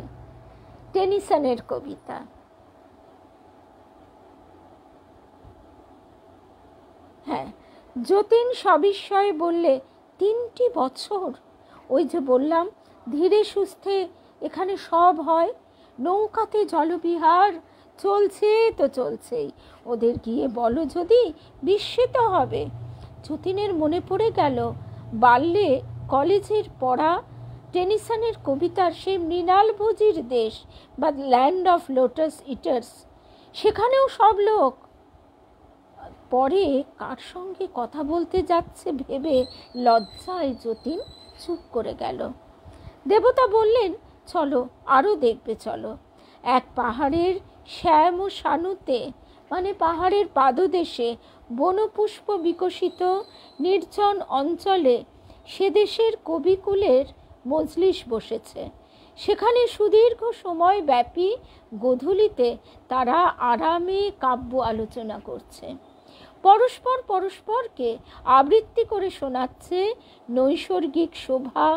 টেনিসনের কবিতা। হ্যাঁ, যতীন সবিস্ময়ে বললে, 3টি বছর? ওই যে বললাম, ধীরে সুস্থে এখানে সব হয়, নৌকাতে জলবিহার চলছে তো চলছেই, ওদের গিয়ে বলো যদি, বিস্মিত হবে। যতীনের মনে পড়ে গেল বাল্যে কলেজের পড়া টেনিসনের কবিতার সেই মৃণালভোজীর দেশ বা ল্যান্ড অফ লোটাস ইটার্স, সেখানেও সব লোক। পরে কার সঙ্গে কথা বলতে যাচ্ছে ভেবে লজ্জায় যতীন চুপ করে গেল। দেবতা বললেন, চলো, আরও দেখবে চলো। এক পাহাড়ের শ্যাম ও শানুতে, মানে পাহাড়ের পাদদেশে, বনপুষ্প বিকশিত নির্জন অঞ্চলে সে দেশের কবিকুলের মজলিস বসেছে। সেখানে সুদীর্ঘ সময় ব্যাপী গোধূলিতে তারা আরামে কাব্য আলোচনা করছে, পরস্পর পরস্পরকে আবৃত্তি করে শোনাচ্ছে নৈসর্গিক শোভা,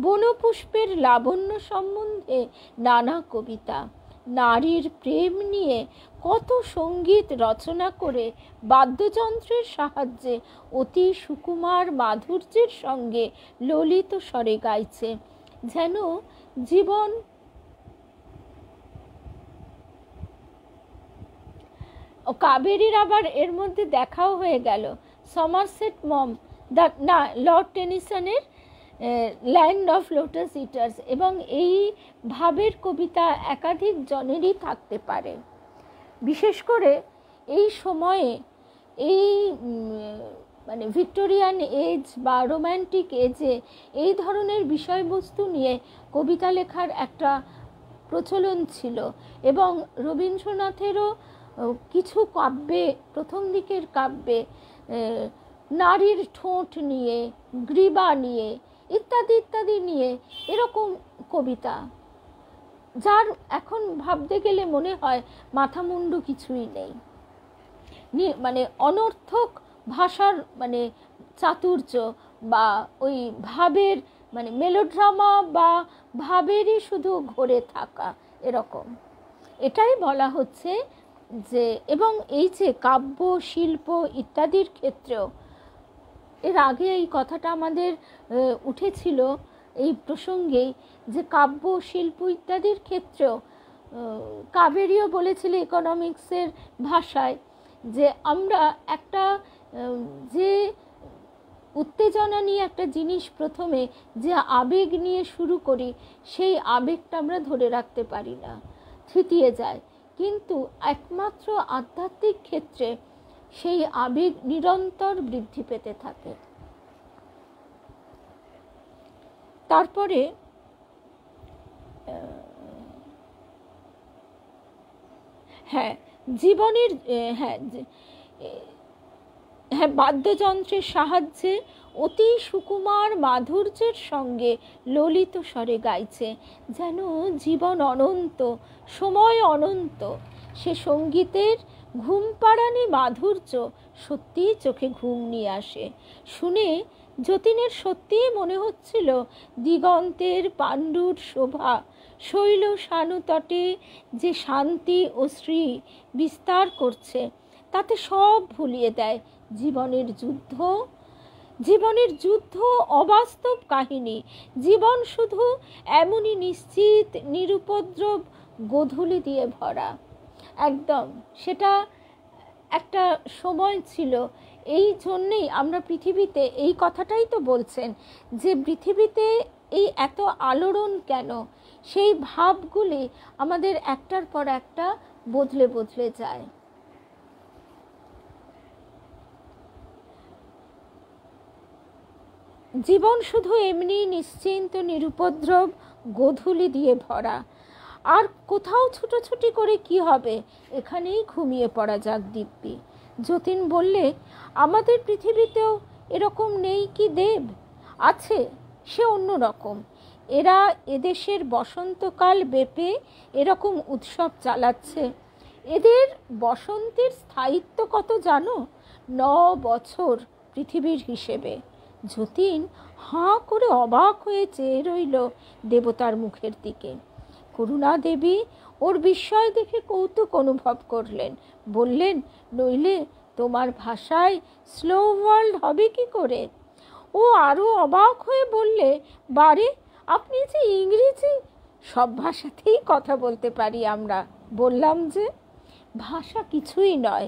বনপুষ্পের লাবণ্য সম্বন্ধে নানা কবিতা, নারীর প্রেম নিয়ে কত সঙ্গীত রচনা করে বাদ্যযন্ত্রের সাহায্যে অতি সুকুমার মাধুর্যের সঙ্গে ললিত স্বরে গাইছে, যেন জীবন। কাবেরীর আবার এর মধ্যে দেখাও হয়ে গেল, সমারসেট মম না লর্ড টেনিসনের ল্যান্ড অফ লোটাস ইটার্স, এবং এই ভাবের কবিতা একাধিক জনেরই থাকতে পারে। বিশেষ করে এই সময়ে, এই মানে ভিক্টোরিয়ান এজ বা রোম্যান্টিক এজে এই ধরনের বিষয়বস্তু নিয়ে কবিতা লেখার একটা প্রচলন ছিল, এবং রবীন্দ্রনাথেরও কিছু কাব্যে, প্রথম দিকের কাব্যে নারীর ঠোঁট নিয়ে, গ্রীবা নিয়ে, ইত্যাদি ইত্যাদি নিয়ে এরকম কবিতা, যার এখন ভাবতে গেলে মনে হয় মাথা মুন্ডু কিছুই নেই, মানে অনর্থক ভাষার মানে চাতুর্য বা ওই ভাবের মানে মেলোড্রামা বা ভাবেরই শুধু ঘরে থাকা, এরকম। এটাই বলা হচ্ছে যে, এবং এই যে কাব্য শিল্প ইত্যাদির ক্ষেত্রেও, এর আগে এই কথাটা আমাদের উঠেছিল এই প্রসঙ্গে, যে কাব্য শিল্প ইত্যাদির ক্ষেত্রেও কাবেরীও বলেছিল ইকোনমিক্সের ভাষায়, যে আমরা একটা যে উত্তেজনা নিয়ে একটা জিনিস প্রথমে যে আবেগ নিয়ে শুরু করি, সেই আবেগটা আমরা ধরে রাখতে পারি না, থিতিয়ে যায়, কিন্তু একমাত্র আধ্যাত্মিক ক্ষেত্রে সেই আবেগ নিরন্তর বৃদ্ধি পেতে থাকে। তারপরে জীবনের বাদ্যযন্ত্রের সাহায্যে অতি সুকুমার মাধুর্যের সঙ্গে ললিত স্বরে গাইছে, যেন জীবন অনন্ত, সময় অনন্ত। সে সঙ্গীতের ঘুম পাড়ানি মাধুর্য সত্যিই চোখে ঘুম নিয়ে আসে। শুনে যতীনের সত্যিই মনে হচ্ছিল দিগন্তের পাণ্ডুর শোভা শৈল শানুতটে যে শান্তি ও শ্রী বিস্তার করছে, তাতে সব ভুলিয়ে দেয় জীবনের যুদ্ধ অবাস্তব কাহিনী। জীবন শুধু এমনই নিশ্চিত নিরুপদ্রব গোধূলি দিয়ে ভরা। একদম সেটা একটা সময় ছিল। এই জন্যেই আমরা পৃথিবীতে, এই কথাটাই তো বলছেন যে পৃথিবীতে এই এত আলোড়ন কেন, সেই ভাবগুলি আমাদের একটার পর একটা বদলে বদলে যায়। জীবন শুধু এমনি নিশ্চিন্ত নিরুপদ্রব গোধূলি দিয়ে ভরা। আর কোথাও ছুটোছুটি করে কি হবে, এখানেই ঘুমিয়ে পড়া যাক দিব্যি। যতীন বললে, আমাদের পৃথিবীতেও এরকম নেই কি দেব? আছে, সে অন্য রকম। এরা এদেশের বসন্তকাল বেপে এরকম উৎসব চালাচ্ছে। এদের বসন্তের স্থায়িত্ব কত জানো? 9 বছর পৃথিবীর হিসেবে। যতীন হাঁ করে অবাক হয়ে চেয়ে রইল দেবতার মুখের দিকে। করুণা দেবী ওর বিস্ময় দেখে কৌতুক অনুভব করলেন। বললেন, নইলে তোমার ভাষায় স্লো ওয়ার্ল্ড হবে কি করে? ও আরও অবাক হয়ে বললে, বারে, আপনি যে ইংরেজি! সব ভাষাতেই কথা বলতে পারি আমরা। বললাম যে ভাষা কিছুই নয়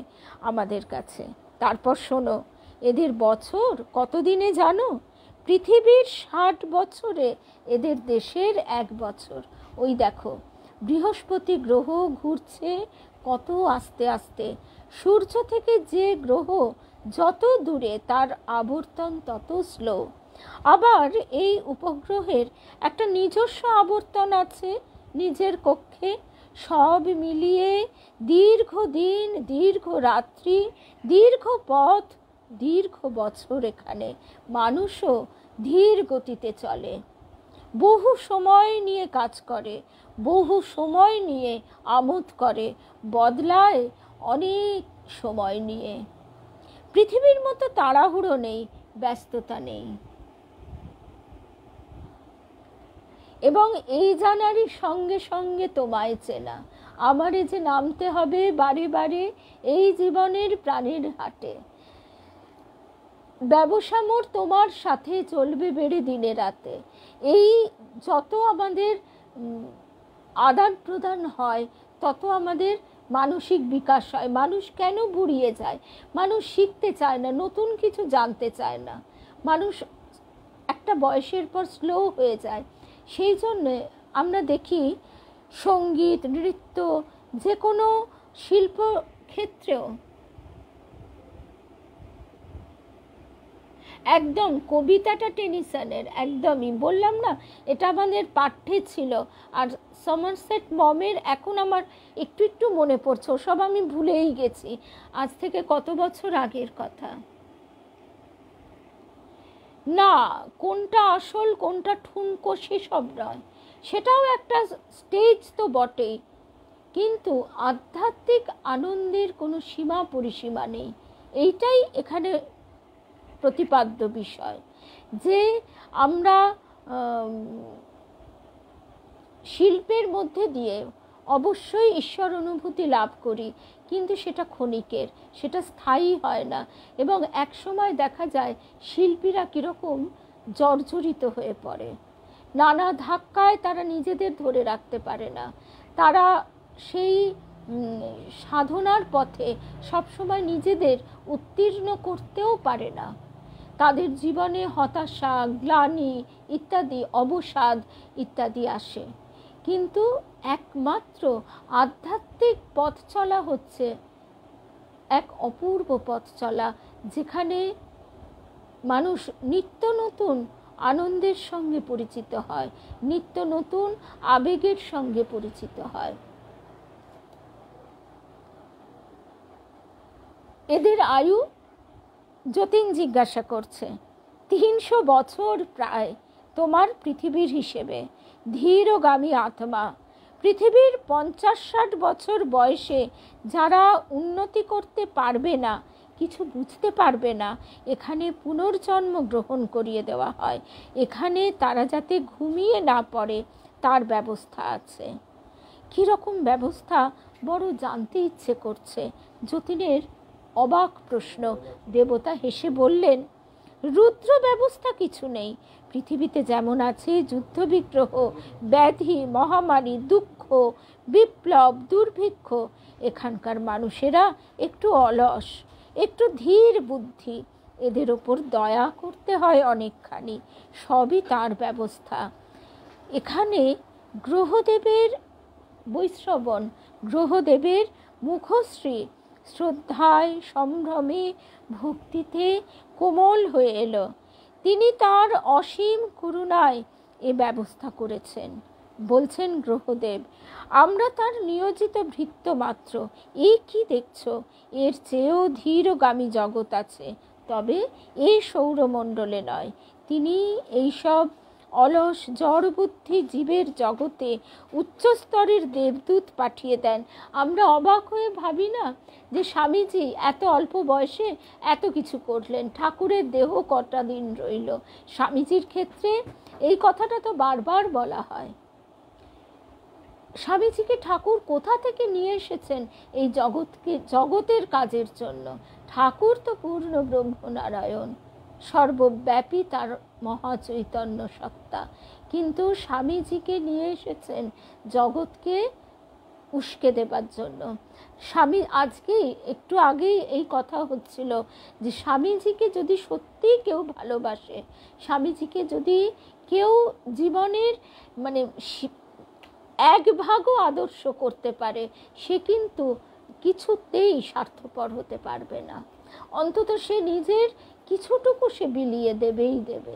আমাদের কাছে। তারপর শোনো, এদের বছর কতদিনে জানো? পৃথিবীর 60 বছরে এদের দেশের 1 বছর। ওই দেখো, বৃহস্পতি গ্রহ ঘুরছে কত আস্তে আস্তে। সূর্য থেকে যে গ্রহ যত দূরে, তার আবর্তন তত স্লো। আবার এই উপগ্রহের একটা নিজস্ব আবর্তন আছে নিজের কক্ষে। সব মিলিয়ে দীর্ঘ দিন, দীর্ঘ রাত্রি, দীর্ঘ পথ, দীর্ঘ বছর এখানে মানুষও ধীর গতিতে চলে। বহু সময় নিয়ে কাজ করে, বহু সময় নিয়ে আমোদ করে, বদলায় অনেক সময় নিয়ে। পৃথিবীর মতো তাড়াহুড়ো নেই, ব্যস্ততা নেই। এবং এই জানারই সঙ্গে সঙ্গে তোমায় চেনা। আমারে যে নামতে হবে বারে বারে এই জীবনের প্রাণের হাটে। ব্যবসা মোর তোমার সাথে চলবে বেড়ে দিনে রাতে। এই যত আমাদের আদান প্রদান হয়, তত আমাদের মানসিক বিকাশ হয়। মানুষ কেন বুড়িয়ে যায়? মানুষ শিখতে চায় না, নতুন কিছু জানতে চায় না। মানুষ একটা বয়সের পর স্লো হয়ে যায়। সেই জন্যে আমরা দেখি সঙ্গীত, নৃত্য, যে কোনো শিল্প ক্ষেত্রেও একদম কবিতাটা টেনিসনের, একদমই বললাম না, এটা আমাদের পাঠ্যে ছিল। আর সমারসেট মমের এখন আমার একটু একটু মনে পড়ছে, ওসব আমি ভুলেই গেছি, আজ থেকে কত বছর আগের কথা। না, কোনটা আসল কোনটা ঠুনকো সেসব নয়, সেটাও একটা স্টেজ তো বটেই, কিন্তু আধ্যাত্মিক আনন্দের কোনো সীমা পরিসীমা নেই। এইটাই এখানে প্রতিপাদ্য বিষয়, যে আমরা শিল্পের মধ্যে দিয়ে অবশ্যই ঈশ্বর অনুভূতি লাভ করি, কিন্তু সেটা ক্ষণিকের, সেটা স্থায়ী হয় না। এবং এক সময় দেখা যায় শিল্পীরা কীরকম জর্জরিত হয়ে পড়ে, নানা ধাক্কায় তারা নিজেদের ধরে রাখতে পারে না। তারা সেই সাধনার পথে সবসময় নিজেদের উত্তীর্ণ করতেও পারে না। তাদের জীবনে হতাশা, গ্লানি ইত্যাদি, অবসাদ ইত্যাদি আসে। কিন্তু একমাত্র আধ্যাত্মিক পথ চলা হচ্ছে এক অপূর্ব পথ চলা, যেখানে মানুষ নিত্য নতুন আনন্দের সঙ্গে পরিচিত হয়, নিত্য নতুন আবেগের সঙ্গে পরিচিত হয়। এদের আয়ু, যতীন জিজ্ঞাসা করছে, 300 বছর প্রায় তোমার পৃথিবীর হিসেবে। ধীরগামী আত্মা। পৃথিবীর 50-60 বছর বয়সে যারা উন্নতি করতে পারবে না, কিছু বুঝতে পারবে না, এখানে পুনর্জন্ম গ্রহণ করিয়ে দেওয়া হয়। এখানে তারা যাতে ঘুমিয়ে না পড়ে তার ব্যবস্থা আছে। কীরকম ব্যবস্থা বড় জানতে ইচ্ছে করছে। যতীনের অবাক প্রশ্ন। দেবতা হেসে বললেন, রুদ্র ব্যবস্থা কিছু নেই। পৃথিবীতে যেমন আছে যুদ্ধবিগ্রহ, ব্যাধি, মহামারী, দুঃখ, বিপ্লব, দুর্ভিক্ষ, এখানকার মানুষেরা একটু অলস, একটু ধীর বুদ্ধি, এদের ওপর দয়া করতে হয় অনেকখানি। সবই তার ব্যবস্থা। এখানে গ্রহদেবের বৈশ্রবণ, গ্রহদেবের মুখশ্রী শ্রদ্ধায়, সম্ভ্রমে, ভক্তিতে কোমল হয়ে এলো। তিনি তার অসীম করুণায় এ ব্যবস্থা করেছেন। বলছেন গ্রহদেব, আমরা তার নিয়োজিত ভৃত্য মাত্র। এই কি দেখছো, এর চেয়েও ধীরগামী জগৎ আছে, তবে এই সৌরমণ্ডলে নয়। তিনি এইসব অলস জড়বুদ্ধি জীবের জগতে উচ্চস্তরের দেবদূত পাঠিয়ে দেন। আমরা অবাক হয়ে ভাবি না যে স্বামীজি এত অল্প বয়সে এত কিছু করলেন, ঠাকুরের দেহ কটা দিন রইল। স্বামীজির ক্ষেত্রে এই কথাটা তো বারবার বলা হয়। স্বামীজিকে ঠাকুর কোথা থেকে নিয়ে এসেছেন এই জগতের কাজের জন্য? ঠাকুর তো পূর্ণ ব্রহ্মনারায়ণ, সর্বব্যাপী তার মহাচৈতন্য সত্তা, কিন্তু স্বামীজিকে নিয়ে এসেছেন জগৎকে উস্কে দেবার জন্য। স্বামী, আজকেই একটু আগেই এই কথা হচ্ছিল যে স্বামীজিকে যদি সত্যি কেউ ভালোবাসে, স্বামীজিকে যদি কেউ জীবনের মানে এক ভাগও আদর্শ করতে পারে, সে কিন্তু কিছুতেই স্বার্থপর হতে পারবে না। অন্তত সে নিজের কিছুটুকু সে বিলিয়ে দেবেই দেবে।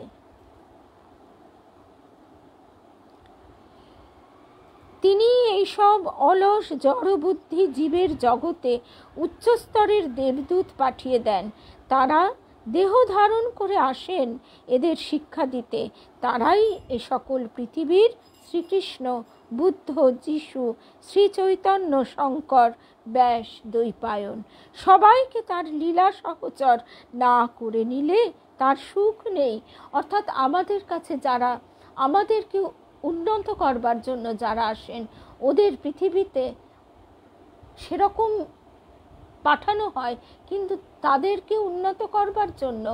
তিনি এইসব অলস জড়বুদ্ধি জীবের জগতে উচ্চস্তরের দেবদূত পাঠিয়ে দেন। তারা দেহ ধারণ করে আসেন এদের শিক্ষা দিতে। তারাই এ সকল পৃথিবীর শ্রীকৃষ্ণ, বুদ্ধ, যিশু, শ্রী চৈতন্য, শঙ্কর, ব্যাস, দ্বৈপায়ন। সবাইকে তার লীলা সহচর না করে নিলে তার সুখ নেই। অর্থাৎ আমাদের কাছে যারা, আমাদেরকে উন্নত করবার জন্য যারা আসেন, ওদের পৃথিবীতে সেরকম পাঠানো হয়, কিন্তু তাদেরকে উন্নত করবার জন্য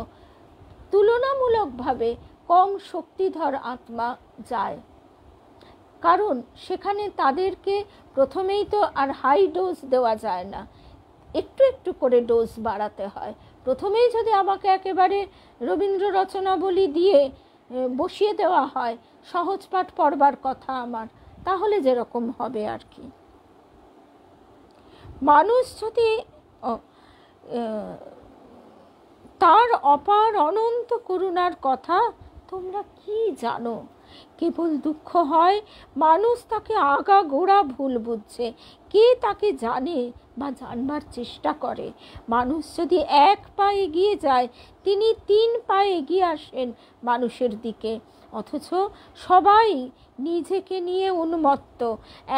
তুলনামূলকভাবে কম শক্তিধর আত্মা যায়। কারণ সেখানে তাদেরকে প্রথমেই তো আর হাই ডোজ দেওয়া যায় না, একটু একটু করে ডোজ বাড়াতে হয়। প্রথমেই যদি আমাকে একেবারে রবীন্দ্র রচনাবলী দিয়ে বসিয়ে দেওয়া হয়, সহজ পাঠ পড়বার কথা আমার, তাহলে যেরকম হবে আর কি। মানুষ যদি তার অপার অনন্ত করুণার কথা তোমরা কি জানো? কেবল দুঃখ হয় মানুষ তাকে আগাগোড়া ভুল বুঝছে। কে তাকে জানে বা জানবার চেষ্টা করে? মানুষ যদি এক পা এগিয়ে যায়, তিনি 3 পা এগিয়ে আসেন মানুষের দিকে। অথচ সবাই নিজেকে নিয়ে উন্মত্ত।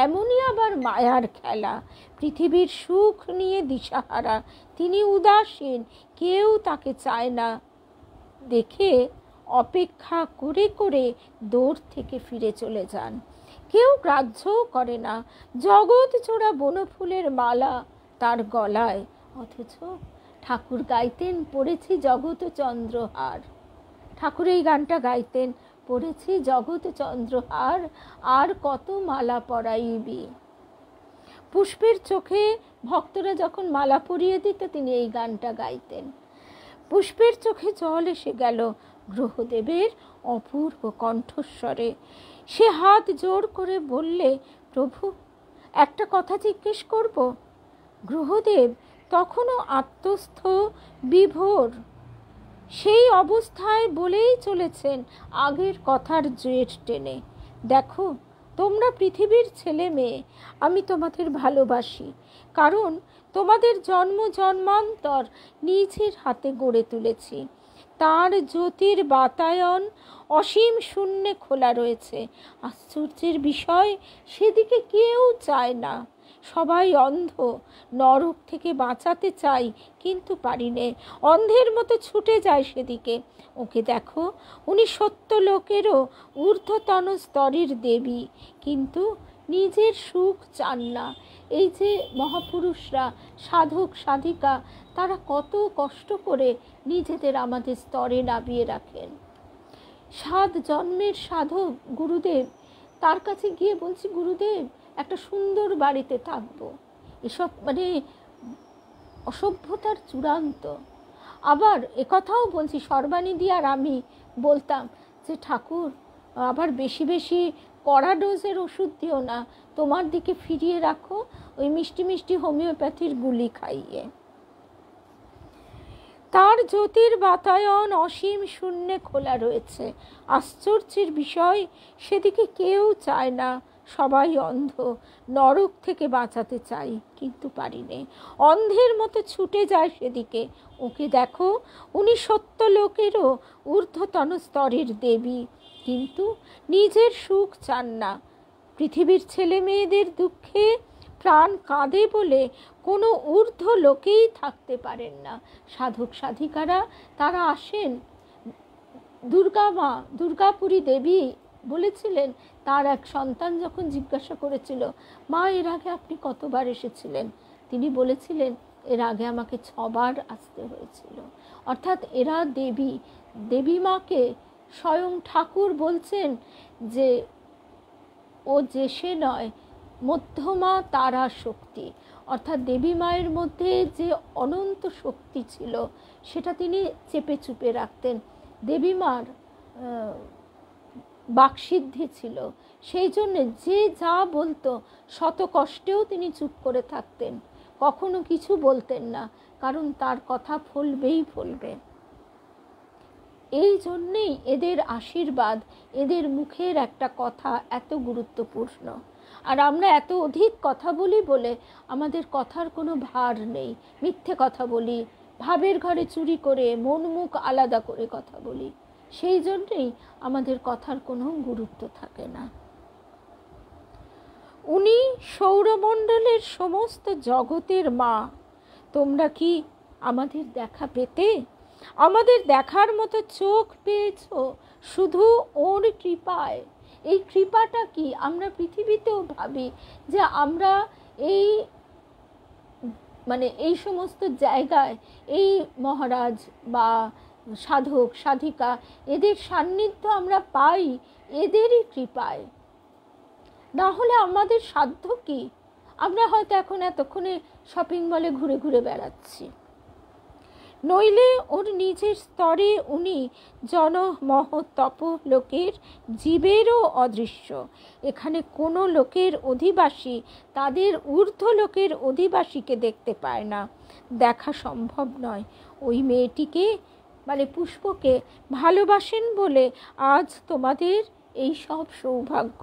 এমনই আবার মায়ার খেলা। পৃথিবীর সুখ নিয়ে দিশাহারা, তিনি উদাসীন, কেউ তাকে চায় না দেখে অপেক্ষা করে করে দৌড় থেকে ফিরে চলে যান। কেউ গ্রাহ্যও করে না জগৎ জোড়া বনফুলের মালা তার গলায়। অথচ ঠাকুর গাইতেন, পড়েছি জগৎ চন্দ্রহার। ঠাকুর এই গানটা গাইতেন, পড়েছি জগৎ চন্দ্রহার, আর কত মালা পরাইবি। পুষ্পের চোখে ভক্তরা যখন মালা পরিয়ে দিত, তিনি এই গানটা গাইতেন। পুষ্পের চোখে জল এসে গেল গ্রহদেবের অপূর্ব কণ্ঠস্বরে। সে হাত জোর করে বললে, প্রভু, একটা কথা জিজ্ঞেস করব। গ্রহদেব তখনও আত্মস্থ বিভোর, সেই অবস্থায় বলেই চলেছেন আগের কথার জেট টেনে। দেখো, তোমরা পৃথিবীর ছেলে মেয়ে, আমি তোমাদের ভালোবাসি, কারণ তোমাদের জন্ম জন্মান্তর নিজের হাতে গড়ে তুলেছি। তার জ্যোতির বাতায়ন অসীম শূন্যে খোলা রয়েছে। আশ্চর্যের বিষয়, সেদিকে কেউ চায় না। সবাই অন্ধ। নরক থেকে বাঁচাতে চাই, কিন্তু পারি নে। অন্ধের মতো ছুটে যায় সেদিকে। ওকে দেখো, উনি সত্য লোকেরও ঊর্ধ্বতন স্তরের দেবী, কিন্তু নিজের সুখ চান না। এই যে মহাপুরুষরা, সাধক সাধিকা, তারা কত কষ্ট করে নিজেদের আমাদের স্তরে নামিয়ে রাখেন। 7 জন্মের সাধক গুরুদেব, তার কাছে গিয়ে বলছি, গুরুদেব একটা সুন্দর বাড়িতে থাকবো। এসব মানে অসভ্যতার চূড়ান্ত। আবার একথাও বলছি, সর্বানিধি আর আমি বলতাম যে ঠাকুর আবার বেশি বেশি কড়া ডোজের ওষুধ দিও না, তোমার দিকে ফিরিয়ে রাখো ওই মিষ্টি মিষ্টি হোমিওপ্যাথির গুলি খাইয়ে। তার জ্যোতির বাতায়ন অসীম শূন্যে খোলা রয়েছে। আশ্চর্যের বিষয়, সেদিকে কেউ চায় না, সবাই অন্ধ। নরক থেকে বাঁচাতে চাই, কিন্তু পারি নে। অন্ধের মতো ছুটে যায় সেদিকে। ওকে দেখো, উনি সত্য লোকেরও ঊর্ধ্বতন স্তরের দেবী, কিন্তু নিজের সুখ চান না। পৃথিবীর ছেলে মেয়েদের দুঃখে প্রাণ কাঁদে বলে কোনো ঊর্ধ্ব লোকেই থাকতে পারেন না। সাধক সাধিকারা তারা আসেন। দুর্গাপুরী দেবী বলেছিলেন, তার এক সন্তান যখন জিজ্ঞাসা করেছিল, মা এর আগে আপনি কতবার এসেছিলেন? তিনি বলেছিলেন, এর আগে আমাকে 6 বার আসতে হয়েছিল। অর্থাৎ এরা দেবী। দেবী মাকে স্বয়ং ঠাকুর বলছেন যে ও যে সে নয়, মধ্যমা তারা শক্তি। অর্থাৎ দেবী মায়ের মধ্যে যে অনন্ত শক্তি ছিল সেটা তিনি চেপে চুপে রাখতেন। দেবী মার বাকসিদ্ধি ছিল, সেই জন্যে যে যা বলতো শত কষ্টেও তিনি চুপ করে থাকতেন, কখনো কিছু বলতেন না, কারণ তার কথা ফলবেই ফলবে। এই জন্যেই এদের আশীর্বাদ, এদের মুখের একটা কথা এত গুরুত্বপূর্ণ। আর আমরা এত অধিক কথা বলি বলে আমাদের কথার কোনো ভার নেই। মিথ্যে কথা বলি, ভাবের ঘরে চুরি করে মন মুখ আলাদা করে কথা বলি, সেই জন্যেই আমাদের কথার কোনো গুরুত্ব থাকে না। উনি সৌরমণ্ডলের সমস্ত জগতের মা। তোমরা কি আমাদের দেখা পেতে? আমাদের দেখার মতো চোখ পেয়েছ শুধু ওর কৃপায়। এই কৃপাটা কি? আমরা পৃথিবীতেও ভাবি যে আমরা এই সমস্ত জায়গায় এই মহারাজ বা সাধক সাধিকা, এদের সান্নিধ্য আমরা পাই এদেরই কৃপায়। না হলে আমাদের সাধ্য কি? আমরা হয়তো এখন এতক্ষণে শপিং মলে ঘুরে ঘুরে বেড়াচ্ছি। নইলে ওর নিজের স্তরে উনি জনমহ তপ লোকের জীবেরও অদৃশ্য। এখানে কোনো লোকের অধিবাসী তাদের ঊর্ধ্ব লোকের অধিবাসীকে দেখতে পায় না, দেখা সম্ভব নয়। ওই মেয়েটিকে পুষ্পকে ভালোবাসেন বলে আজ তোমাদের এই সব সৌভাগ্য।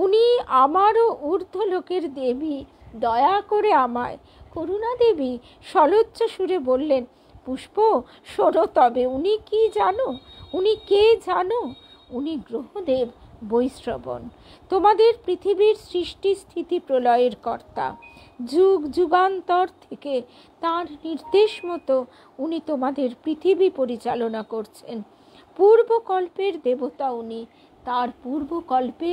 উনি আমারও ঊর্ধ্ব লোকের দেবী, দয়া করে আমায়। করুণা দেবী সলজ্জ সুরে বললেন, পুষ্প শোনো তবে, উনি কি জানো? উনি কে জানো? উনি গ্রহদেব বৈশ্রবণ, তোমাদের পৃথিবীর সৃষ্টি স্থিতি প্রলয়ের কর্তা। যুগ যুগান্তর থেকে তার নির্দেশ মতো উনি তোমাদের পৃথিবী পরিচালনা করছেন। পূর্বকল্পের দেবতা উনি। তার পূর্বকল্পে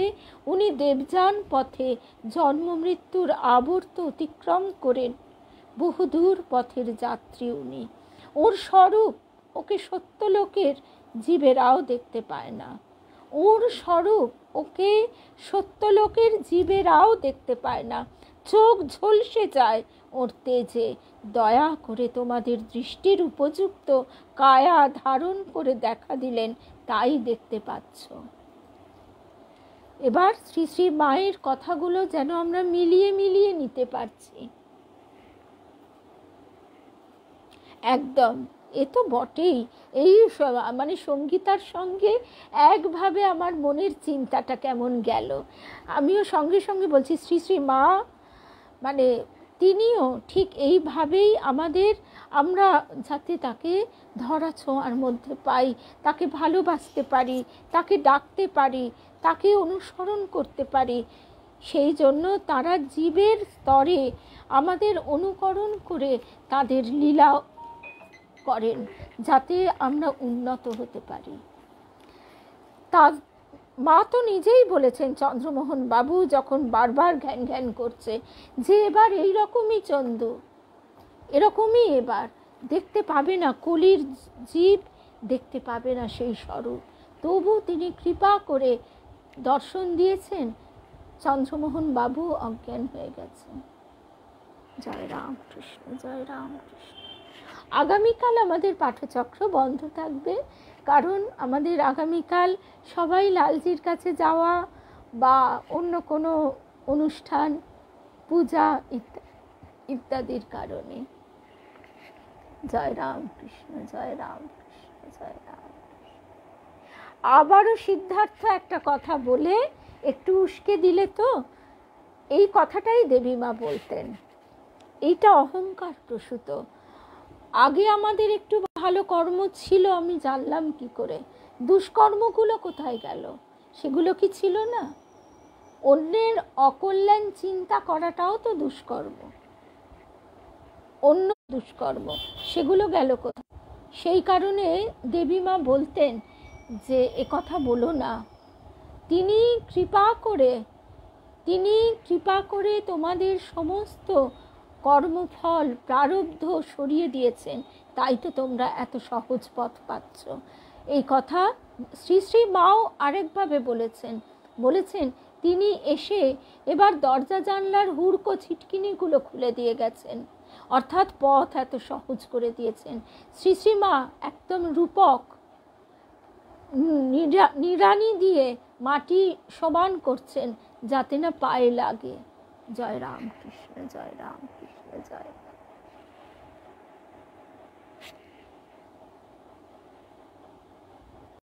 উনি দেবযান পথে জন্ম মৃত্যুর আবর্ত অতিক্রম করেন। বহুদূর পথের যাত্রী উনি। ওর স্বরূপ ওকে সত্যলোকের জীবেরাও দেখতে পায় না। ওর স্বরূপ ওকে সত্যলোকের জীবেরাও দেখতে পায় না। চোখ ঝলসে যায় ওর তেজে। দয়া করে তোমাদের দৃষ্টির উপযুক্ত কায়া ধারণ করে দেখা দিলেন, তাই দেখতে পাচ্ছ। এবার শ্রী শ্রী মায়ের কথাগুলো যেন আমরা মিলিয়ে মিলিয়ে নিতে পারছি। একদম, এ তো বটেই। এই সঙ্গীতার সঙ্গে একভাবে আমার মনের চিন্তাটা কেমন গেল। আমিও সঙ্গে সঙ্গে বলছি, শ্রী শ্রী মা তিনিও ঠিক এইভাবেই আমরা যাতে তাকে ধরা ছোঁয়ার মধ্যে পাই, তাকে ভালোবাসতে পারি, তাকে ডাকতে পারি, তাকে অনুসরণ করতে পারি, সেই জন্য তারা জীবের স্তরে আমাদের অনুকরণ করে তাদের লীলা করেন, যাতে আমরা উন্নত হতে পারি। তা মা তো নিজেই বলেছেন, চন্দ্রমোহন বাবু যখন বারবার ঘ্যান ঘ্যান করছে যে এবার এইরকমই চন্দ্র, এরকমই এবার দেখতে পাবে না, কলির জীব দেখতে পাবে না সেই স্বরূপ। তবু তিনি কৃপা করে দর্শন দিয়েছেন। চন্দ্রমোহন বাবু অজ্ঞান হয়ে গেছেন। জয় রামকৃষ্ণ, জয় রামকৃষ্ণ। আগামীকাল আমাদের পাঠচক্র বন্ধ থাকবে, কারণ আমাদের আগামীকাল সবাই লালজির কাছে যাওয়া বা অন্য কোনো অনুষ্ঠান, পূজা ইত্যাদির কারণে। জয় রামকৃষ্ণ, জয় রামকৃষ্ণ, জয় রাম। আবারও সিদ্ধার্থ একটা কথা বলে একটু উস্কে দিলে তো, এই কথাটাই দেবীমা বলতেন, এইটা অহংকার প্রসূত। আগে আমাদের একটু ভালো কর্ম ছিল, আমি জানলাম কি করে? দুষ্কর্মগুলো কোথায় গেল? সেগুলো কি ছিল না? অন্যের অকল্যাণ চিন্তা করাটাও তো দুষ্কর্ম, অন্য দুষ্কর্ম, সেগুলো গেল কোথায়? সেই কারণে দেবীমা বলতেন যে এ কথা বলো না। তিনি কৃপা করে তোমাদের সমস্ত কর্মফল প্রারব্ধ সরিয়ে দিয়েছেন, তাই তো তোমরা এত সহজ পথ পাচ্ছ। এই কথা শ্রী শ্রী মাও আরেকভাবে বলেছেন তিনি এসে এবার দরজা জানলার হুড়কো ছিটকিনিগুলো খুলে দিয়ে গেছেন, অর্থাৎ পথ এত সহজ করে দিয়েছেন। শ্রী শ্রী মা একদম রূপক নিড়ানি দিয়ে মাটি সমান করছেন যাতে না পায়ে লাগে। জয় রামকৃষ্ণ, জয় রামকৃষ্ণ, জয়।